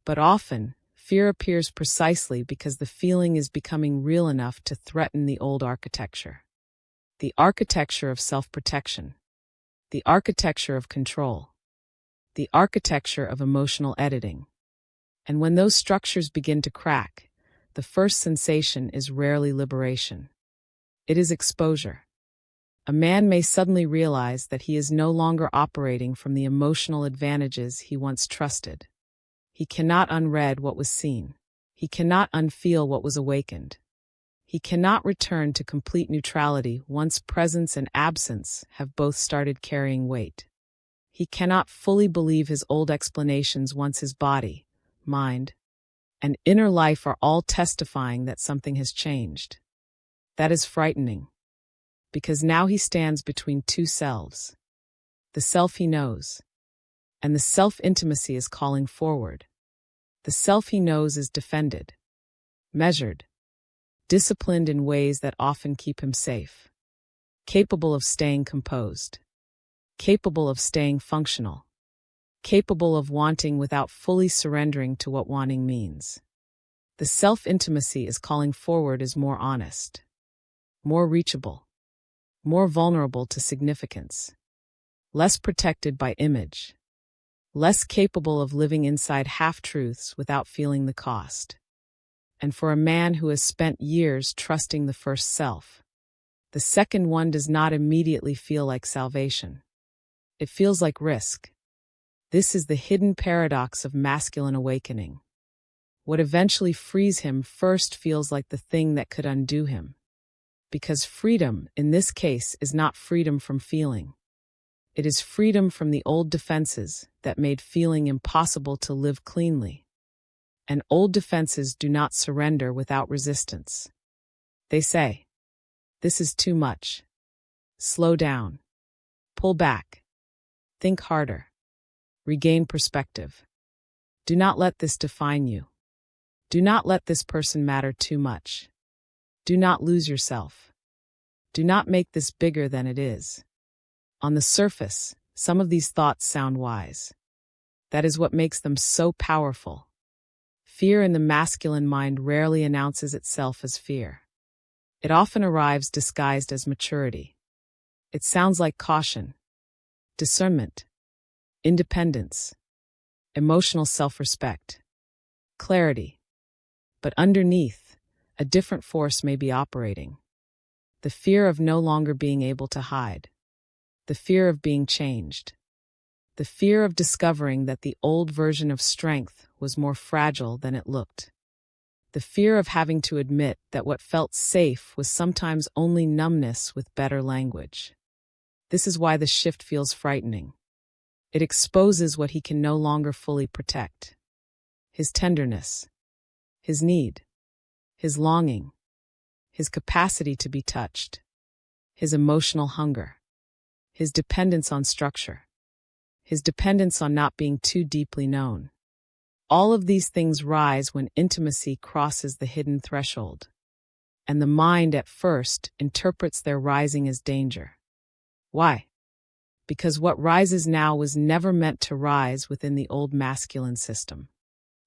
But often, fear appears precisely because the feeling is becoming real enough to threaten the old architecture. The architecture of self-protection. The architecture of control. The architecture of emotional editing. And when those structures begin to crack, the first sensation is rarely liberation. It is exposure. A man may suddenly realize that he is no longer operating from the emotional advantages he once trusted. He cannot unread what was seen. He cannot unfeel what was awakened. He cannot return to complete neutrality once presence and absence have both started carrying weight. He cannot fully believe his old explanations once his body, mind, and inner life are all testifying that something has changed. That is frightening, because now he stands between two selves. The self he knows, and the self-intimacy is calling forward. The self he knows is defended, measured, disciplined in ways that often keep him safe, capable of staying composed, capable of staying functional, capable of wanting without fully surrendering to what wanting means. The self-intimacy is calling forward is more honest, more reachable, more vulnerable to significance, less protected by image, less capable of living inside half-truths without feeling the cost. And for a man who has spent years trusting the first self, the second one does not immediately feel like salvation. It feels like risk. This is the hidden paradox of masculine awakening. What eventually frees him first feels like the thing that could undo him. Because freedom, in this case, is not freedom from feeling. It is freedom from the old defenses that made feeling impossible to live cleanly. And old defenses do not surrender without resistance. They say, "This is too much. Slow down. Pull back. Think harder. Regain perspective. Do not let this define you. Do not let this person matter too much. Do not lose yourself. Do not make this bigger than it is." On the surface, some of these thoughts sound wise. That is what makes them so powerful. Fear in the masculine mind rarely announces itself as fear. It often arrives disguised as maturity. It sounds like caution, discernment, independence, emotional self-respect, clarity. But underneath, a different force may be operating. The fear of no longer being able to hide. The fear of being changed. The fear of discovering that the old version of strength was more fragile than it looked. The fear of having to admit that what felt safe was sometimes only numbness with better language. This is why the shift feels frightening. It exposes what he can no longer fully protect. His tenderness, his need, his longing, his capacity to be touched, his emotional hunger, his dependence on structure, his dependence on not being too deeply known. All of these things rise when intimacy crosses the hidden threshold. And the mind at first interprets their rising as danger. Why? Because what rises now was never meant to rise within the old masculine system.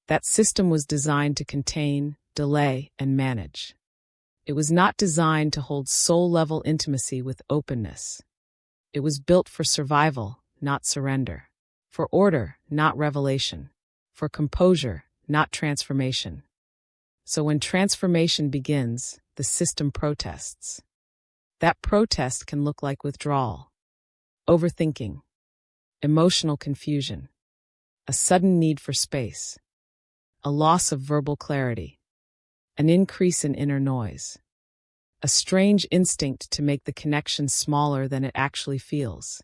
That system was designed to contain, delay, and manage. It was not designed to hold soul-level intimacy with openness. It was built for survival, not surrender. For order, not revelation. For composure, not transformation. So when transformation begins, the system protests. That protest can look like withdrawal, overthinking, emotional confusion, a sudden need for space, a loss of verbal clarity, an increase in inner noise, a strange instinct to make the connection smaller than it actually feels.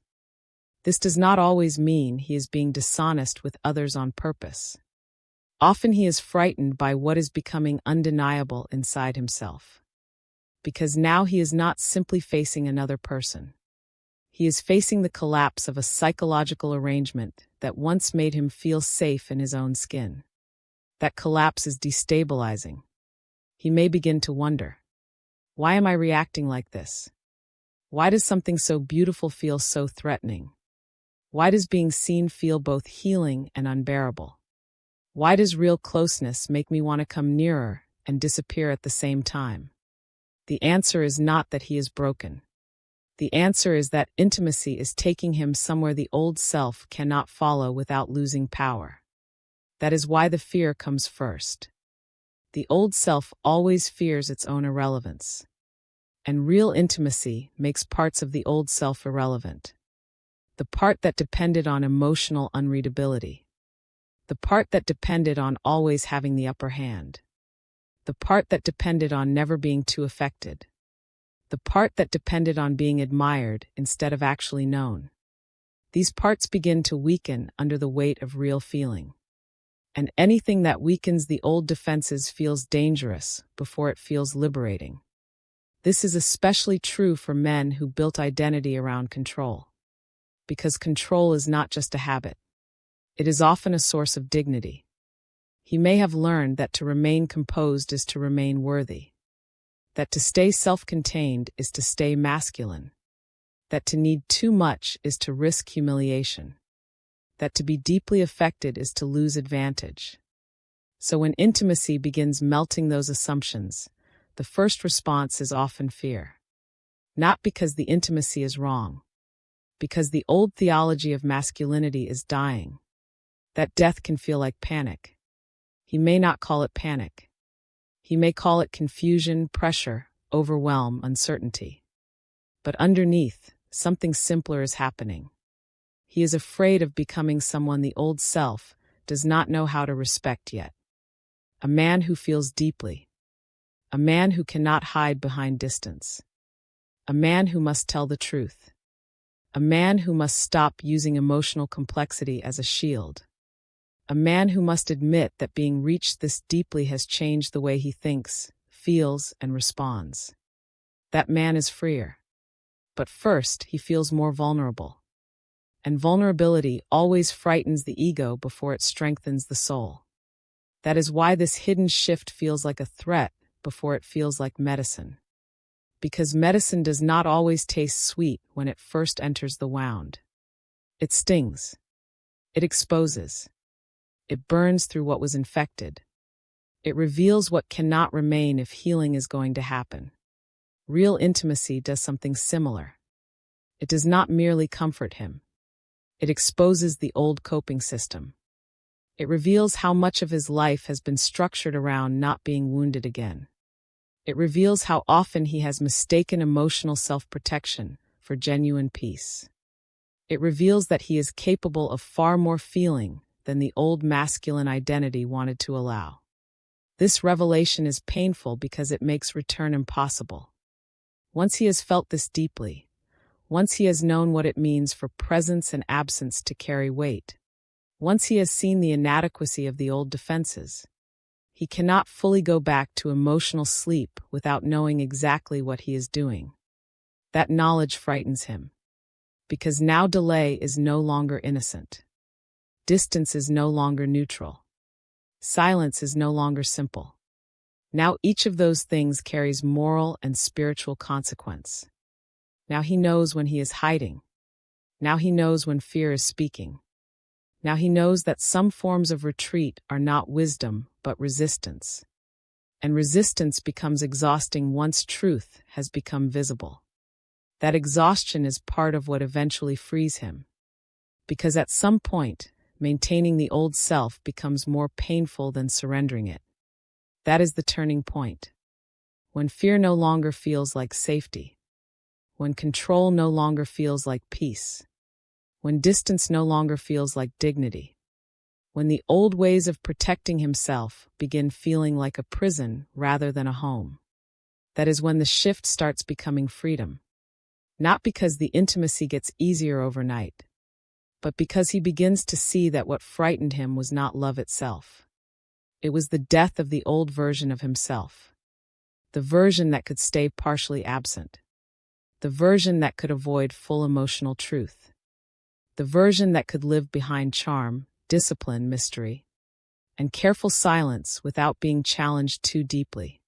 This does not always mean he is being dishonest with others on purpose. Often he is frightened by what is becoming undeniable inside himself. Because now he is not simply facing another person. He is facing the collapse of a psychological arrangement that once made him feel safe in his own skin. That collapse is destabilizing. He may begin to wonder, why am I reacting like this? Why does something so beautiful feel so threatening? Why does being seen feel both healing and unbearable? Why does real closeness make me want to come nearer and disappear at the same time? The answer is not that he is broken. The answer is that intimacy is taking him somewhere the old self cannot follow without losing power. That is why the fear comes first. The old self always fears its own irrelevance. And real intimacy makes parts of the old self irrelevant. The part that depended on emotional unreadability. The part that depended on always having the upper hand. The part that depended on never being too affected. The part that depended on being admired instead of actually known. These parts begin to weaken under the weight of real feeling. And anything that weakens the old defenses feels dangerous before it feels liberating. This is especially true for men who built identity around control. Because control is not just a habit. It is often a source of dignity. He may have learned that to remain composed is to remain worthy. That to stay self-contained is to stay masculine. That to need too much is to risk humiliation. That to be deeply affected is to lose advantage. So when intimacy begins melting those assumptions, the first response is often fear. Not because the intimacy is wrong. Because the old theology of masculinity is dying. That death can feel like panic. He may not call it panic. He may call it confusion, pressure, overwhelm, uncertainty. But underneath, something simpler is happening. He is afraid of becoming someone the old self does not know how to respect yet. A man who feels deeply. A man who cannot hide behind distance. A man who must tell the truth. A man who must stop using emotional complexity as a shield. A man who must admit that being reached this deeply has changed the way he thinks, feels, and responds. That man is freer. But first, he feels more vulnerable. And vulnerability always frightens the ego before it strengthens the soul. That is why this hidden shift feels like a threat before it feels like medicine. Because medicine does not always taste sweet when it first enters the wound. It stings. It exposes. It burns through what was infected. It reveals what cannot remain if healing is going to happen. Real intimacy does something similar. It does not merely comfort him. It exposes the old coping system. It reveals how much of his life has been structured around not being wounded again. It reveals how often he has mistaken emotional self-protection for genuine peace. It reveals that he is capable of far more feeling than the old masculine identity wanted to allow. This revelation is painful because it makes return impossible. Once he has felt this deeply, once he has known what it means for presence and absence to carry weight, once he has seen the inadequacy of the old defenses, he cannot fully go back to emotional sleep without knowing exactly what he is doing. That knowledge frightens him. Because now delay is no longer innocent. Distance is no longer neutral. Silence is no longer simple. Now each of those things carries moral and spiritual consequence. Now he knows when he is hiding. Now he knows when fear is speaking. Now he knows that some forms of retreat are not wisdom, but resistance. And resistance becomes exhausting once truth has become visible. That exhaustion is part of what eventually frees him. Because at some point, maintaining the old self becomes more painful than surrendering it. That is the turning point. When fear no longer feels like safety. When control no longer feels like peace. When distance no longer feels like dignity. When the old ways of protecting himself begin feeling like a prison rather than a home. That is when the shift starts becoming freedom. Not because the intimacy gets easier overnight, but because he begins to see that what frightened him was not love itself. It was the death of the old version of himself. The version that could stay partially absent. The version that could avoid full emotional truth. The version that could live behind charm, discipline, mystery, and careful silence without being challenged too deeply.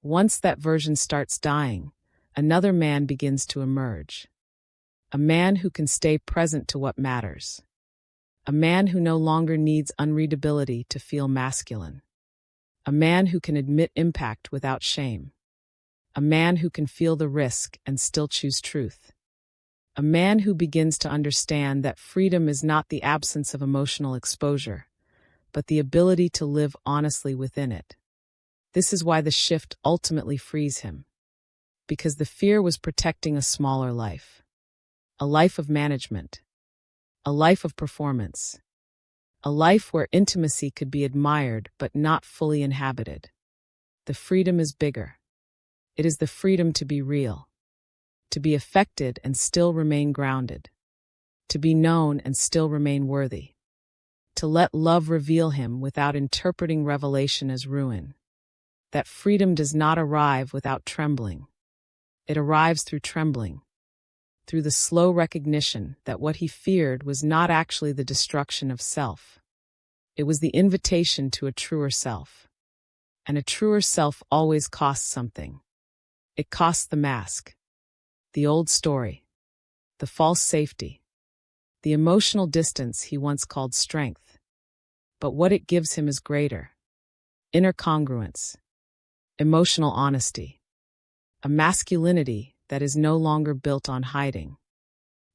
Once that version starts dying, another man begins to emerge. A man who can stay present to what matters. A man who no longer needs unreadability to feel masculine. A man who can admit impact without shame. A man who can feel the risk and still choose truth. A man who begins to understand that freedom is not the absence of emotional exposure, but the ability to live honestly within it. This is why the shift ultimately frees him. Because the fear was protecting a smaller life. A life of management. A life of performance. A life where intimacy could be admired but not fully inhabited. The freedom is bigger. It is the freedom to be real. To be affected and still remain grounded. To be known and still remain worthy. To let love reveal him without interpreting revelation as ruin. That freedom does not arrive without trembling. It arrives through trembling. Through the slow recognition that what he feared was not actually the destruction of self. It was the invitation to a truer self. And a truer self always costs something. It costs the mask. The old story. The false safety. The emotional distance he once called strength. But what it gives him is greater. Inner congruence. Emotional honesty. A masculinity that is no longer built on hiding.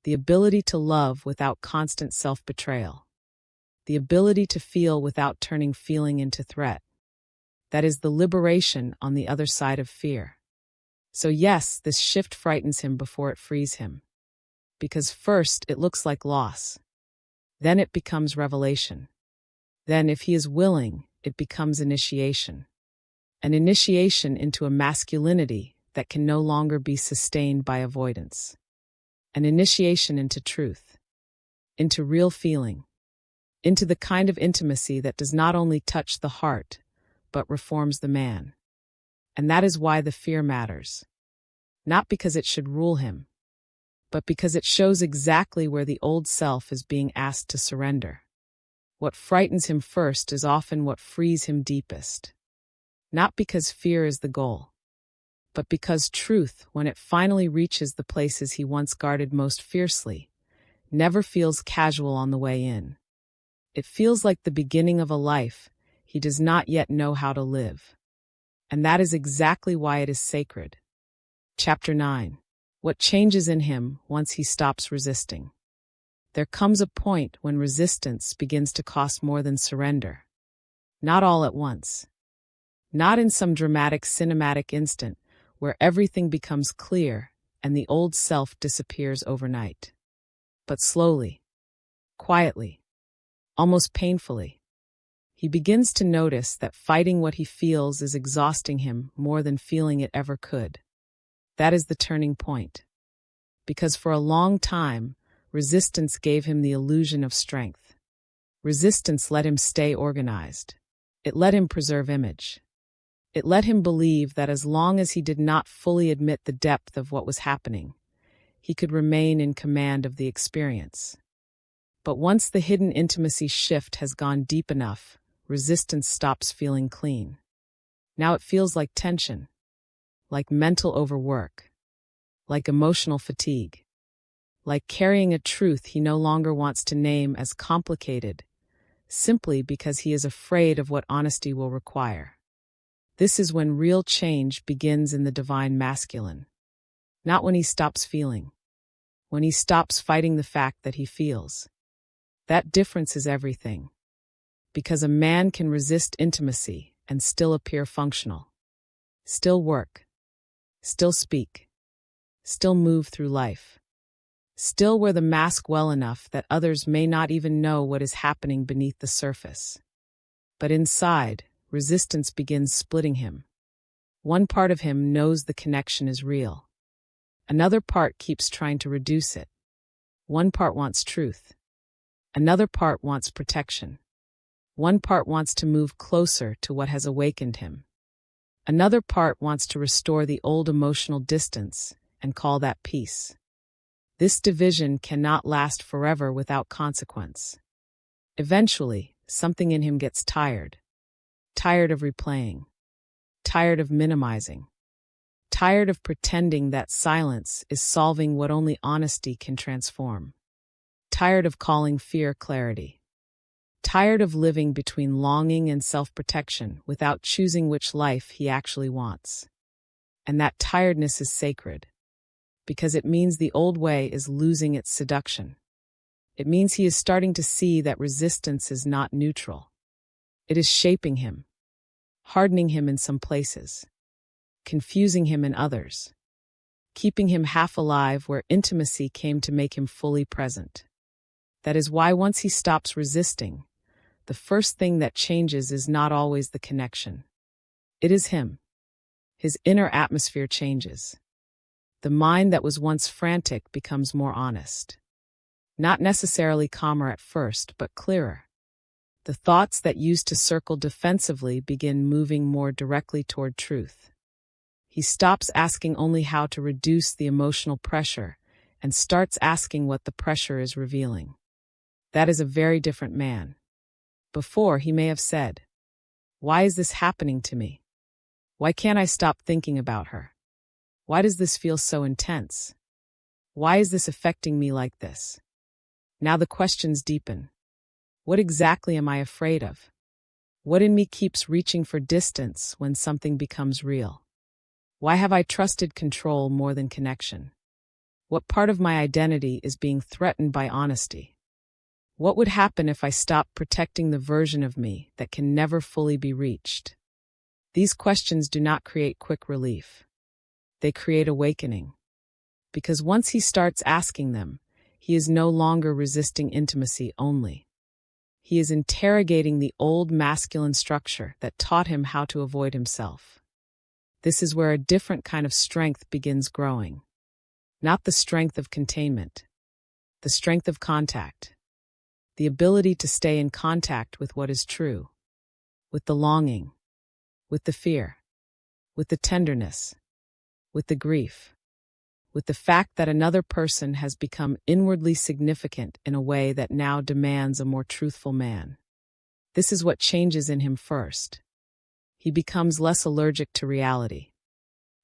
The ability to love without constant self-betrayal. The ability to feel without turning feeling into threat. That is the liberation on the other side of fear. So yes, this shift frightens him before it frees him. Because first it looks like loss. Then it becomes revelation. Then, if he is willing, it becomes initiation. An initiation into a masculinity that can no longer be sustained by avoidance. An initiation into truth. Into real feeling. Into the kind of intimacy that does not only touch the heart, but reforms the man. And that is why the fear matters. Not because it should rule him, but because it shows exactly where the old self is being asked to surrender. What frightens him first is often what frees him deepest. Not because fear is the goal, but because truth, when it finally reaches the places he once guarded most fiercely, never feels casual on the way in. It feels like the beginning of a life he does not yet know how to live. And that is exactly why it is sacred. Chapter 9. What changes in him once he stops resisting. There comes a point when resistance begins to cost more than surrender. Not all at once. Not in some dramatic cinematic instant where everything becomes clear and the old self disappears overnight. But slowly, quietly, almost painfully, he begins to notice that fighting what he feels is exhausting him more than feeling it ever could. That is the turning point. Because for a long time, resistance gave him the illusion of strength. Resistance let him stay organized. It let him preserve image. It let him believe that as long as he did not fully admit the depth of what was happening, he could remain in command of the experience. But once the hidden intimacy shift has gone deep enough, resistance stops feeling clean. Now it feels like tension, like mental overwork, like emotional fatigue, like carrying a truth he no longer wants to name as complicated, simply because he is afraid of what honesty will require. This is when real change begins in the divine masculine. Not when he stops feeling, when he stops fighting the fact that he feels. That difference is everything. Because a man can resist intimacy and still appear functional. Still work. Still speak. Still move through life. Still wear the mask well enough that others may not even know what is happening beneath the surface. But inside, resistance begins splitting him. One part of him knows the connection is real. Another part keeps trying to reduce it. One part wants truth. Another part wants protection. One part wants to move closer to what has awakened him. Another part wants to restore the old emotional distance and call that peace. This division cannot last forever without consequence. Eventually, something in him gets tired. Tired of replaying. Tired of minimizing. Tired of pretending that silence is solving what only honesty can transform. Tired of calling fear clarity. Tired of living between longing and self-protection without choosing which life he actually wants. And that tiredness is sacred, because it means the old way is losing its seduction. It means he is starting to see that resistance is not neutral. It is shaping him, hardening him in some places, confusing him in others, keeping him half alive where intimacy came to make him fully present. That is why once he stops resisting, the first thing that changes is not always the connection. It is him. His inner atmosphere changes. The mind that was once frantic becomes more honest. Not necessarily calmer at first, but clearer. The thoughts that used to circle defensively begin moving more directly toward truth. He stops asking only how to reduce the emotional pressure and starts asking what the pressure is revealing. That is a very different man. Before, he may have said, "Why is this happening to me? Why can't I stop thinking about her? Why does this feel so intense? Why is this affecting me like this?" Now the questions deepen. What exactly am I afraid of? What in me keeps reaching for distance when something becomes real? Why have I trusted control more than connection? What part of my identity is being threatened by honesty? What would happen if I stopped protecting the version of me that can never fully be reached? These questions do not create quick relief. They create awakening. Because once he starts asking them, he is no longer resisting intimacy only. He is interrogating the old masculine structure that taught him how to avoid himself. This is where a different kind of strength begins growing. Not the strength of containment, the strength of contact. The ability to stay in contact with what is true, with the longing, with the fear, with the tenderness, with the grief, with the fact that another person has become inwardly significant in a way that now demands a more truthful man. This is what changes in him first. He becomes less allergic to reality.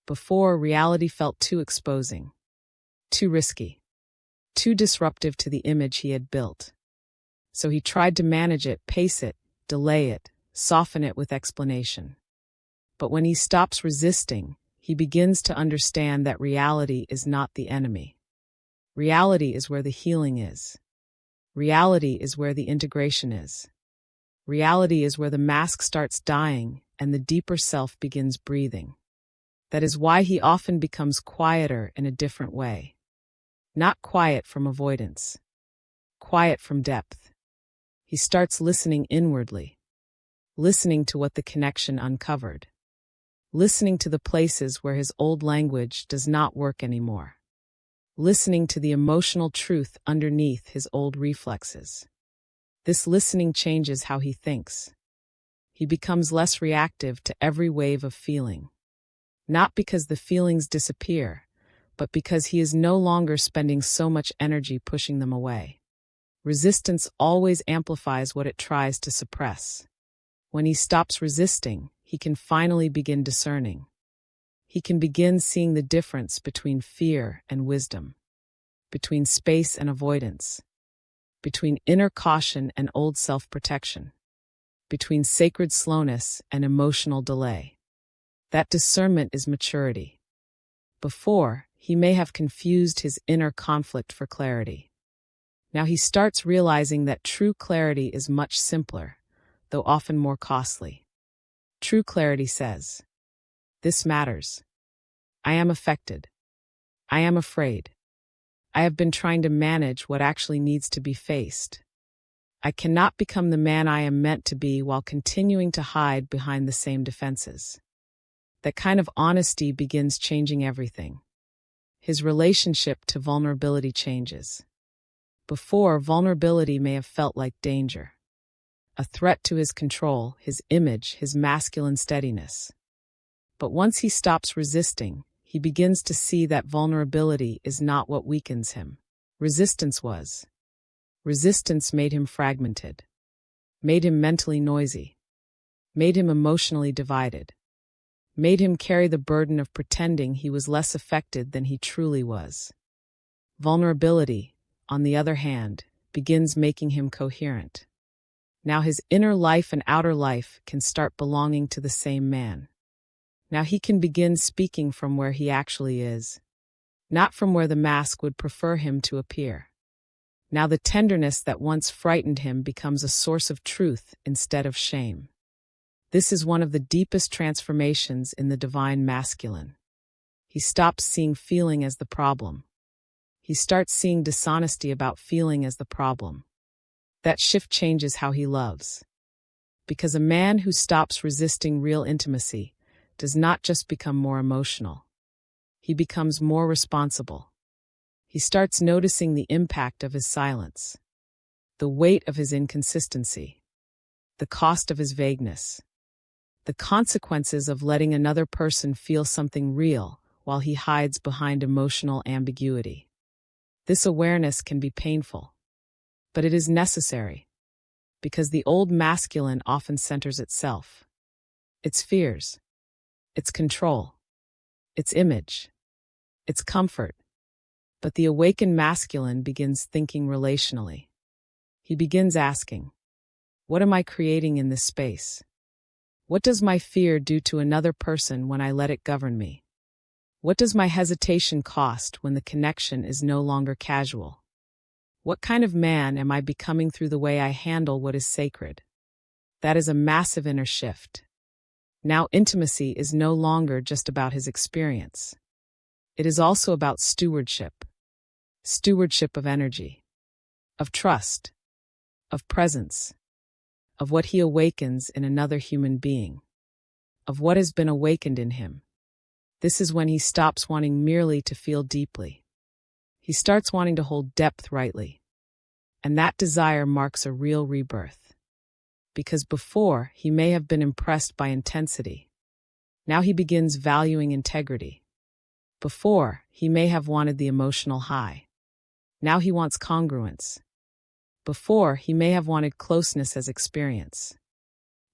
Before, reality felt too exposing, too risky, too disruptive to the image he had built. So he tried to manage it, pace it, delay it, soften it with explanation. But when he stops resisting, he begins to understand that reality is not the enemy. Reality is where the healing is. Reality is where the integration is. Reality is where the mask starts dying and the deeper self begins breathing. That is why he often becomes quieter in a different way. Not quiet from avoidance. Quiet from depth. He starts listening inwardly, listening to what the connection uncovered, listening to the places where his old language does not work anymore, listening to the emotional truth underneath his old reflexes. This listening changes how he thinks. He becomes less reactive to every wave of feeling, not because the feelings disappear, but because he is no longer spending so much energy pushing them away. Resistance always amplifies what it tries to suppress. When he stops resisting, he can finally begin discerning. He can begin seeing the difference between fear and wisdom, between space and avoidance, between inner caution and old self-protection, between sacred slowness and emotional delay. That discernment is maturity. Before, he may have confused his inner conflict for clarity. Now he starts realizing that true clarity is much simpler, though often more costly. True clarity says, "This matters. I am affected. I am afraid. I have been trying to manage what actually needs to be faced. I cannot become the man I am meant to be while continuing to hide behind the same defenses." That kind of honesty begins changing everything. His relationship to vulnerability changes. Before, vulnerability may have felt like danger. a threat to his control, his image, his masculine steadiness. But once he stops resisting, he begins to see that vulnerability is not what weakens him. Resistance was. Resistance made him fragmented, made him mentally noisy, made him emotionally divided, made him carry the burden of pretending he was less affected than he truly was. Vulnerability, on the other hand, begins making him coherent. Now his inner life and outer life can start belonging to the same man. Now he can begin speaking from where he actually is, not from where the mask would prefer him to appear. Now the tenderness that once frightened him becomes a source of truth instead of shame. This is one of the deepest transformations in the divine masculine. He stops seeing feeling as the problem. He starts seeing dishonesty about feeling as the problem. That shift changes how he loves. Because a man who stops resisting real intimacy does not just become more emotional. He becomes more responsible. He starts noticing the impact of his silence, the weight of his inconsistency, the cost of his vagueness, the consequences of letting another person feel something real while he hides behind emotional ambiguity. This awareness can be painful, but it is necessary, because the old masculine often centers itself, its fears, its control, its image, its comfort. But the awakened masculine begins thinking relationally. He begins asking, what am I creating in this space? What does my fear do to another person when I let it govern me? What does my hesitation cost when the connection is no longer casual? What kind of man am I becoming through the way I handle what is sacred? That is a massive inner shift. Now intimacy is no longer just about his experience. It is also about stewardship. Stewardship of energy, of trust, of presence, of what he awakens in another human being, of what has been awakened in him. This is when he stops wanting merely to feel deeply. He starts wanting to hold depth rightly. And that desire marks a real rebirth. Because before, he may have been impressed by intensity. Now he begins valuing integrity. Before, he may have wanted the emotional high. Now he wants congruence. Before, he may have wanted closeness as experience.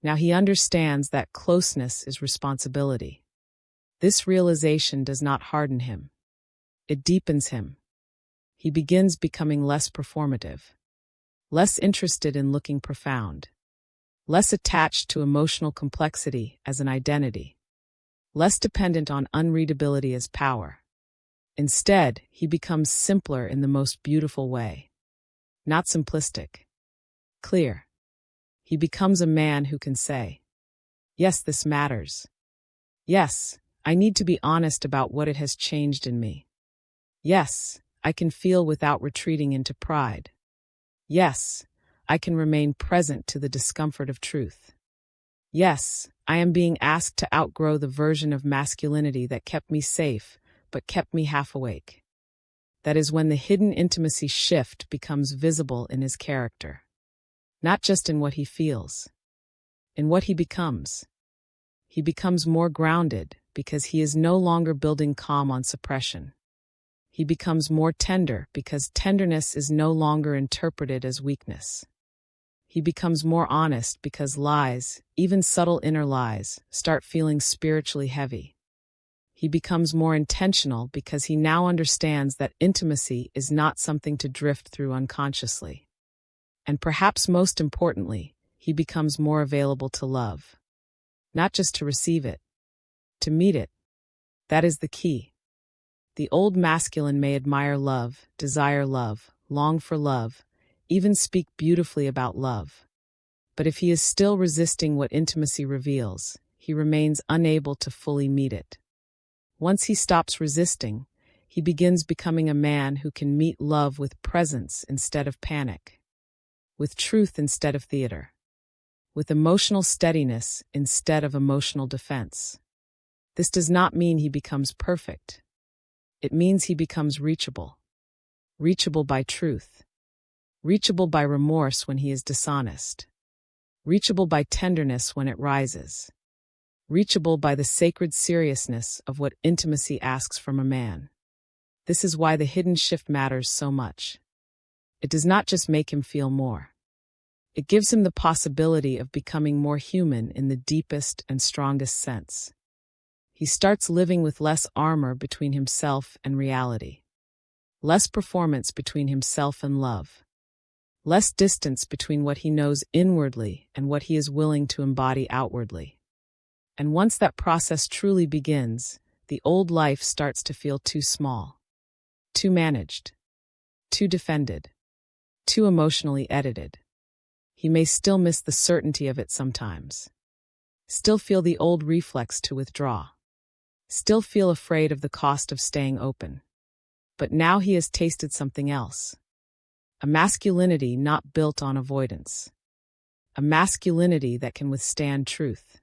Now he understands that closeness is responsibility. This realization does not harden him. It deepens him. He begins becoming less performative, less interested in looking profound, less attached to emotional complexity as an identity, less dependent on unreadability as power. Instead, he becomes simpler in the most beautiful way. Not simplistic. Clear. He becomes a man who can say, yes, this matters. Yes, I need to be honest about what it has changed in me. Yes, I can feel without retreating into pride. Yes, I can remain present to the discomfort of truth. Yes, I am being asked to outgrow the version of masculinity that kept me safe, but kept me half awake. That is when the hidden intimacy shift becomes visible in his character. Not just in what he feels, in what he becomes. He becomes more grounded because he is no longer building calm on suppression. He becomes more tender because tenderness is no longer interpreted as weakness. He becomes more honest because lies, even subtle inner lies, start feeling spiritually heavy. He becomes more intentional because he now understands that intimacy is not something to drift through unconsciously. And perhaps most importantly, he becomes more available to love. Not just to receive it, to meet it. That is the key. The old masculine may admire love, desire love, long for love, even speak beautifully about love. But if he is still resisting what intimacy reveals, he remains unable to fully meet it. Once he stops resisting, he begins becoming a man who can meet love with presence instead of panic, with truth instead of theater, with emotional steadiness instead of emotional defense. This does not mean he becomes perfect. It means he becomes reachable. Reachable by truth. Reachable by remorse when he is dishonest. reachable by tenderness when it rises, reachable by the sacred seriousness of what intimacy asks from a man. This is why the hidden shift matters so much. It does not just make him feel more. It gives him the possibility of becoming more human in the deepest and strongest sense. He starts living with less armor between himself and reality, less performance between himself and love, less distance between what he knows inwardly and what he is willing to embody outwardly. And once that process truly begins, the old life starts to feel too small, too managed, too defended, too emotionally edited. He may still miss the certainty of it sometimes, still feel the old reflex to withdraw, still feel afraid of the cost of staying open. But now he has tasted something else. A masculinity not built on avoidance. A masculinity that can withstand truth.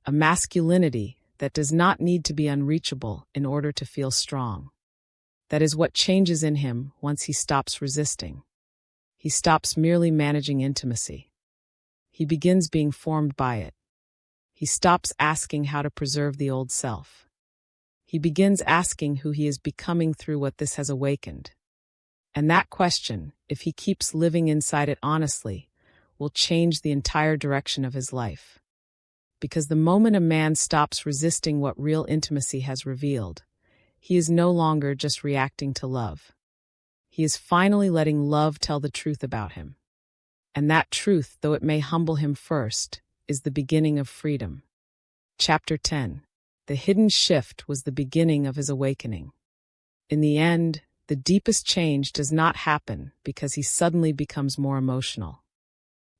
A masculinity that does not need to be unreachable in order to feel strong. That is what changes in him once he stops resisting. He stops merely managing intimacy. He begins being formed by it. He stops asking how to preserve the old self. He begins asking who he is becoming through what this has awakened. And that question, if he keeps living inside it honestly, will change the entire direction of his life. Because the moment a man stops resisting what real intimacy has revealed, he is no longer just reacting to love. He is finally letting love tell the truth about him. And that truth, though it may humble him first, is the beginning of freedom. Chapter 10. The hidden shift was the beginning of his awakening. In the end, the deepest change does not happen because he suddenly becomes more emotional.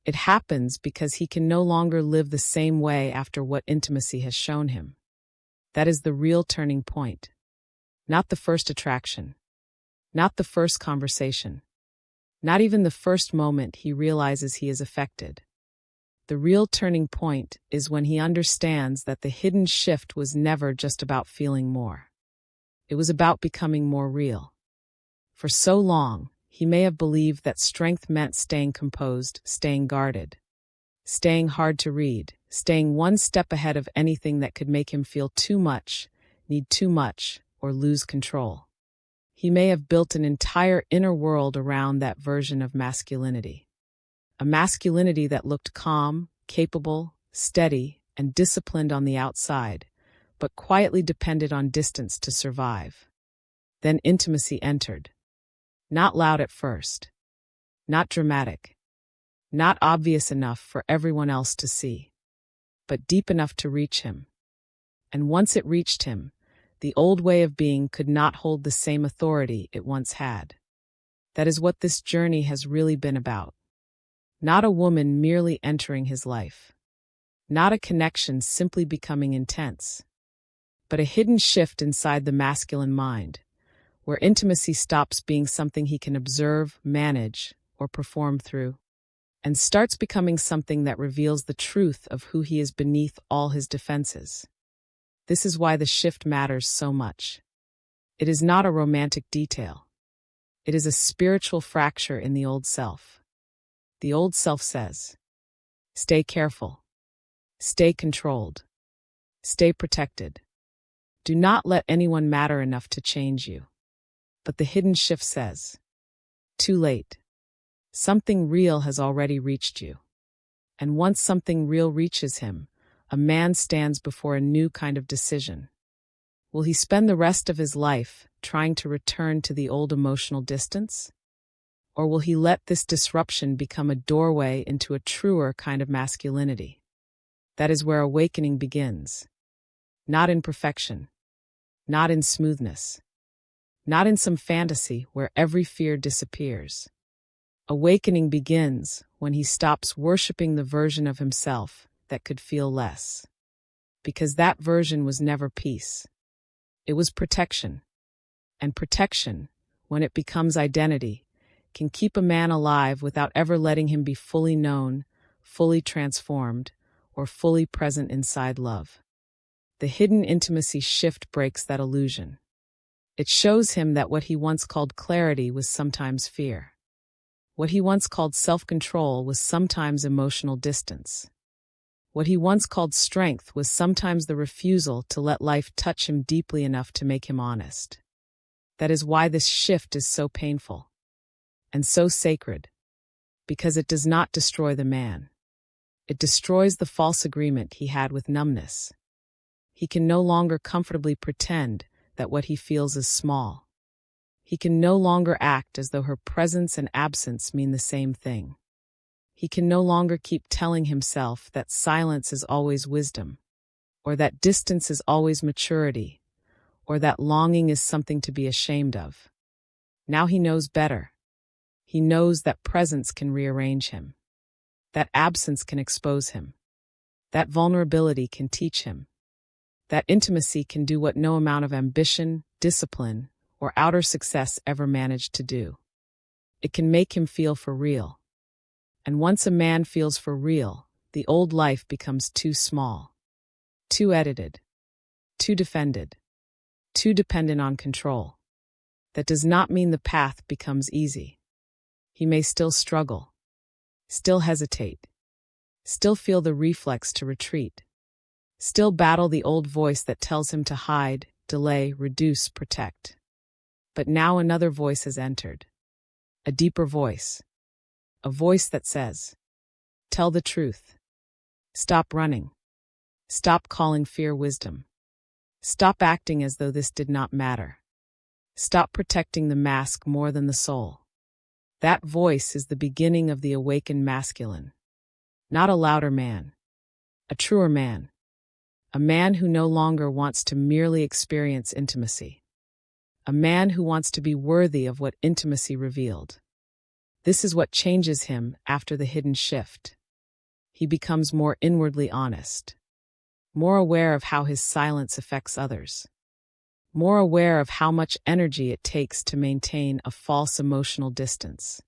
It happens because he can no longer live the same way after what intimacy has shown him. That is the real turning point. Not the first attraction. Not the first conversation. Not even the first moment he realizes he is affected. The real turning point is when he understands that the hidden shift was never just about feeling more. It was about becoming more real. For so long, he may have believed that strength meant staying composed, staying guarded, staying hard to read, staying one step ahead of anything that could make him feel too much, need too much, or lose control. He may have built an entire inner world around that version of masculinity. A masculinity that looked calm, capable, steady, and disciplined on the outside, but quietly depended on distance to survive. Then intimacy entered. Not loud at first. Not dramatic. Not obvious enough for everyone else to see. But deep enough to reach him. And once it reached him, the old way of being could not hold the same authority it once had. That is what this journey has really been about. Not a woman merely entering his life. Not a connection simply becoming intense. But a hidden shift inside the masculine mind, where intimacy stops being something he can observe, manage, or perform through, and starts becoming something that reveals the truth of who he is beneath all his defenses. This is why the shift matters so much. It is not a romantic detail. It is a spiritual fracture in the old self. The old self says, stay careful. Stay controlled. Stay protected. Do not let anyone matter enough to change you. But the hidden shift says, too late. Something real has already reached you. And once something real reaches him, a man stands before a new kind of decision. Will he spend the rest of his life trying to return to the old emotional distance? Or will he let this disruption become a doorway into a truer kind of masculinity? That is where awakening begins. Not in perfection. Not in smoothness. Not in some fantasy where every fear disappears. Awakening begins when he stops worshiping the version of himself that could feel less. Because that version was never peace. It was protection. And protection, when it becomes identity, can keep a man alive without ever letting him be fully known, fully transformed, or fully present inside love. The hidden intimacy shift breaks that illusion. It shows him that what he once called clarity was sometimes fear. What he once called self-control was sometimes emotional distance. What he once called strength was sometimes the refusal to let life touch him deeply enough to make him honest. That is why this shift is so painful and so sacred, because it does not destroy the man. It destroys the false agreement he had with numbness. He can no longer comfortably pretend that what he feels is small. He can no longer act as though her presence and absence mean the same thing. He can no longer keep telling himself that silence is always wisdom, or that distance is always maturity, or that longing is something to be ashamed of. Now he knows better. He knows that presence can rearrange him, that absence can expose him, that vulnerability can teach him, that intimacy can do what no amount of ambition, discipline, or outer success ever managed to do. It can make him feel for real. And once a man feels for real, the old life becomes too small, too edited, too defended, too dependent on control. That does not mean the path becomes easy. He may still struggle, still hesitate, still feel the reflex to retreat, still battle the old voice that tells him to hide, delay, reduce, protect. But now another voice has entered, a deeper voice, a voice that says, tell the truth. Stop running. Stop calling fear wisdom. Stop acting as though this did not matter. Stop protecting the mask more than the soul. That voice is the beginning of the awakened masculine. Not a louder man, a truer man. A man who no longer wants to merely experience intimacy. A man who wants to be worthy of what intimacy revealed. This is what changes him after the hidden shift. He becomes more inwardly honest, more aware of how his silence affects others, more aware of how much energy it takes to maintain a false emotional distance,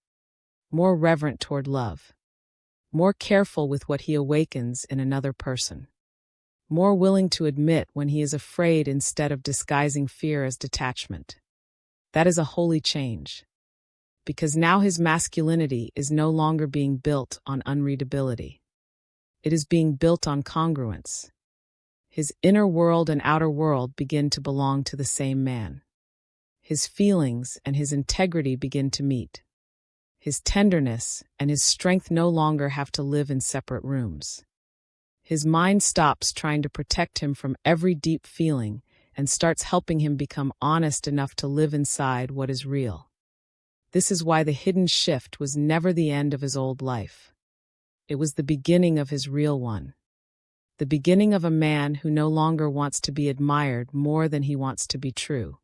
more reverent toward love, more careful with what he awakens in another person, more willing to admit when he is afraid instead of disguising fear as detachment. That is a holy change, because now his masculinity is no longer being built on unreadability. It is being built on congruence. His inner world and outer world begin to belong to the same man. His feelings and his integrity begin to meet. His tenderness and his strength no longer have to live in separate rooms. His mind stops trying to protect him from every deep feeling and starts helping him become honest enough to live inside what is real. This is why the hidden shift was never the end of his old life. It was the beginning of his real one. The beginning of a man who no longer wants to be admired more than he wants to be true.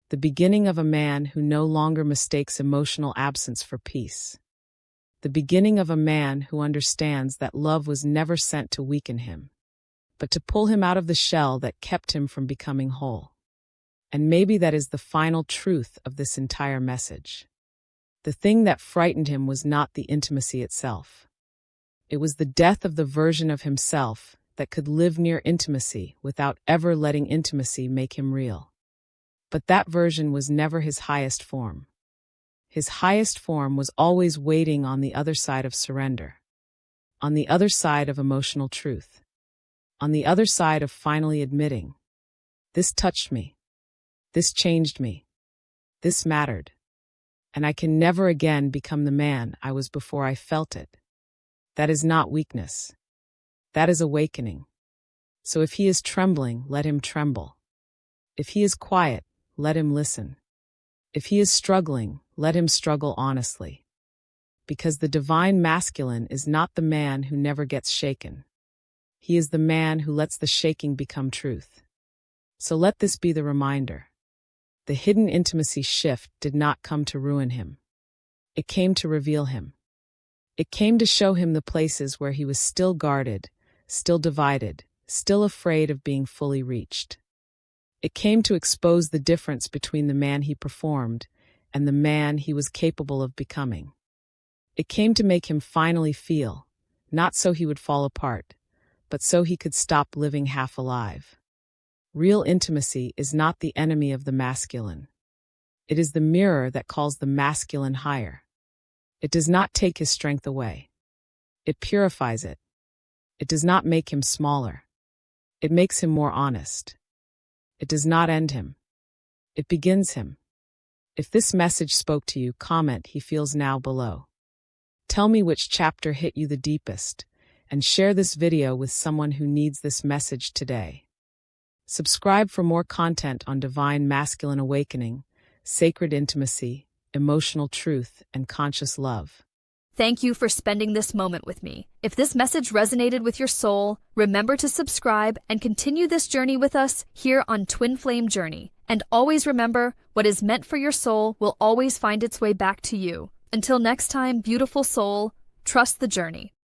The beginning of a man who no longer mistakes emotional absence for peace. The beginning of a man who understands that love was never sent to weaken him, but to pull him out of the shell that kept him from becoming whole. And maybe that is the final truth of this entire message. The thing that frightened him was not the intimacy itself. It was the death of the version of himself that could live near intimacy without ever letting intimacy make him real. But that version was never his highest form. His highest form was always waiting on the other side of surrender, on the other side of emotional truth, on the other side of finally admitting, this touched me, this changed me, this mattered, and I can never again become the man I was before I felt it. That is not weakness. That is awakening. So if he is trembling, let him tremble. If he is quiet, let him listen. If he is struggling, let him struggle honestly. Because the divine masculine is not the man who never gets shaken. He is the man who lets the shaking become truth. So let this be the reminder. The hidden intimacy shift did not come to ruin him. It came to reveal him. It came to show him the places where he was still guarded, still divided, still afraid of being fully reached. It came to expose the difference between the man he performed and the man he was capable of becoming. It came to make him finally feel, not so he would fall apart, but so he could stop living half alive. Real intimacy is not the enemy of the masculine. It is the mirror that calls the masculine higher. It does not take his strength away. It purifies it. It does not make him smaller. It makes him more honest. It does not end him. It begins him. If this message spoke to you, comment "He feels now" below. Tell me which chapter hit you the deepest, and share this video with someone who needs this message today. Subscribe for more content on divine masculine awakening, sacred intimacy, emotional truth, and conscious love. Thank you for spending this moment with me. If this message resonated with your soul, remember to subscribe and continue this journey with us here on Twin Flame Journey. And always remember, what is meant for your soul will always find its way back to you. Until next time, beautiful soul, trust the journey.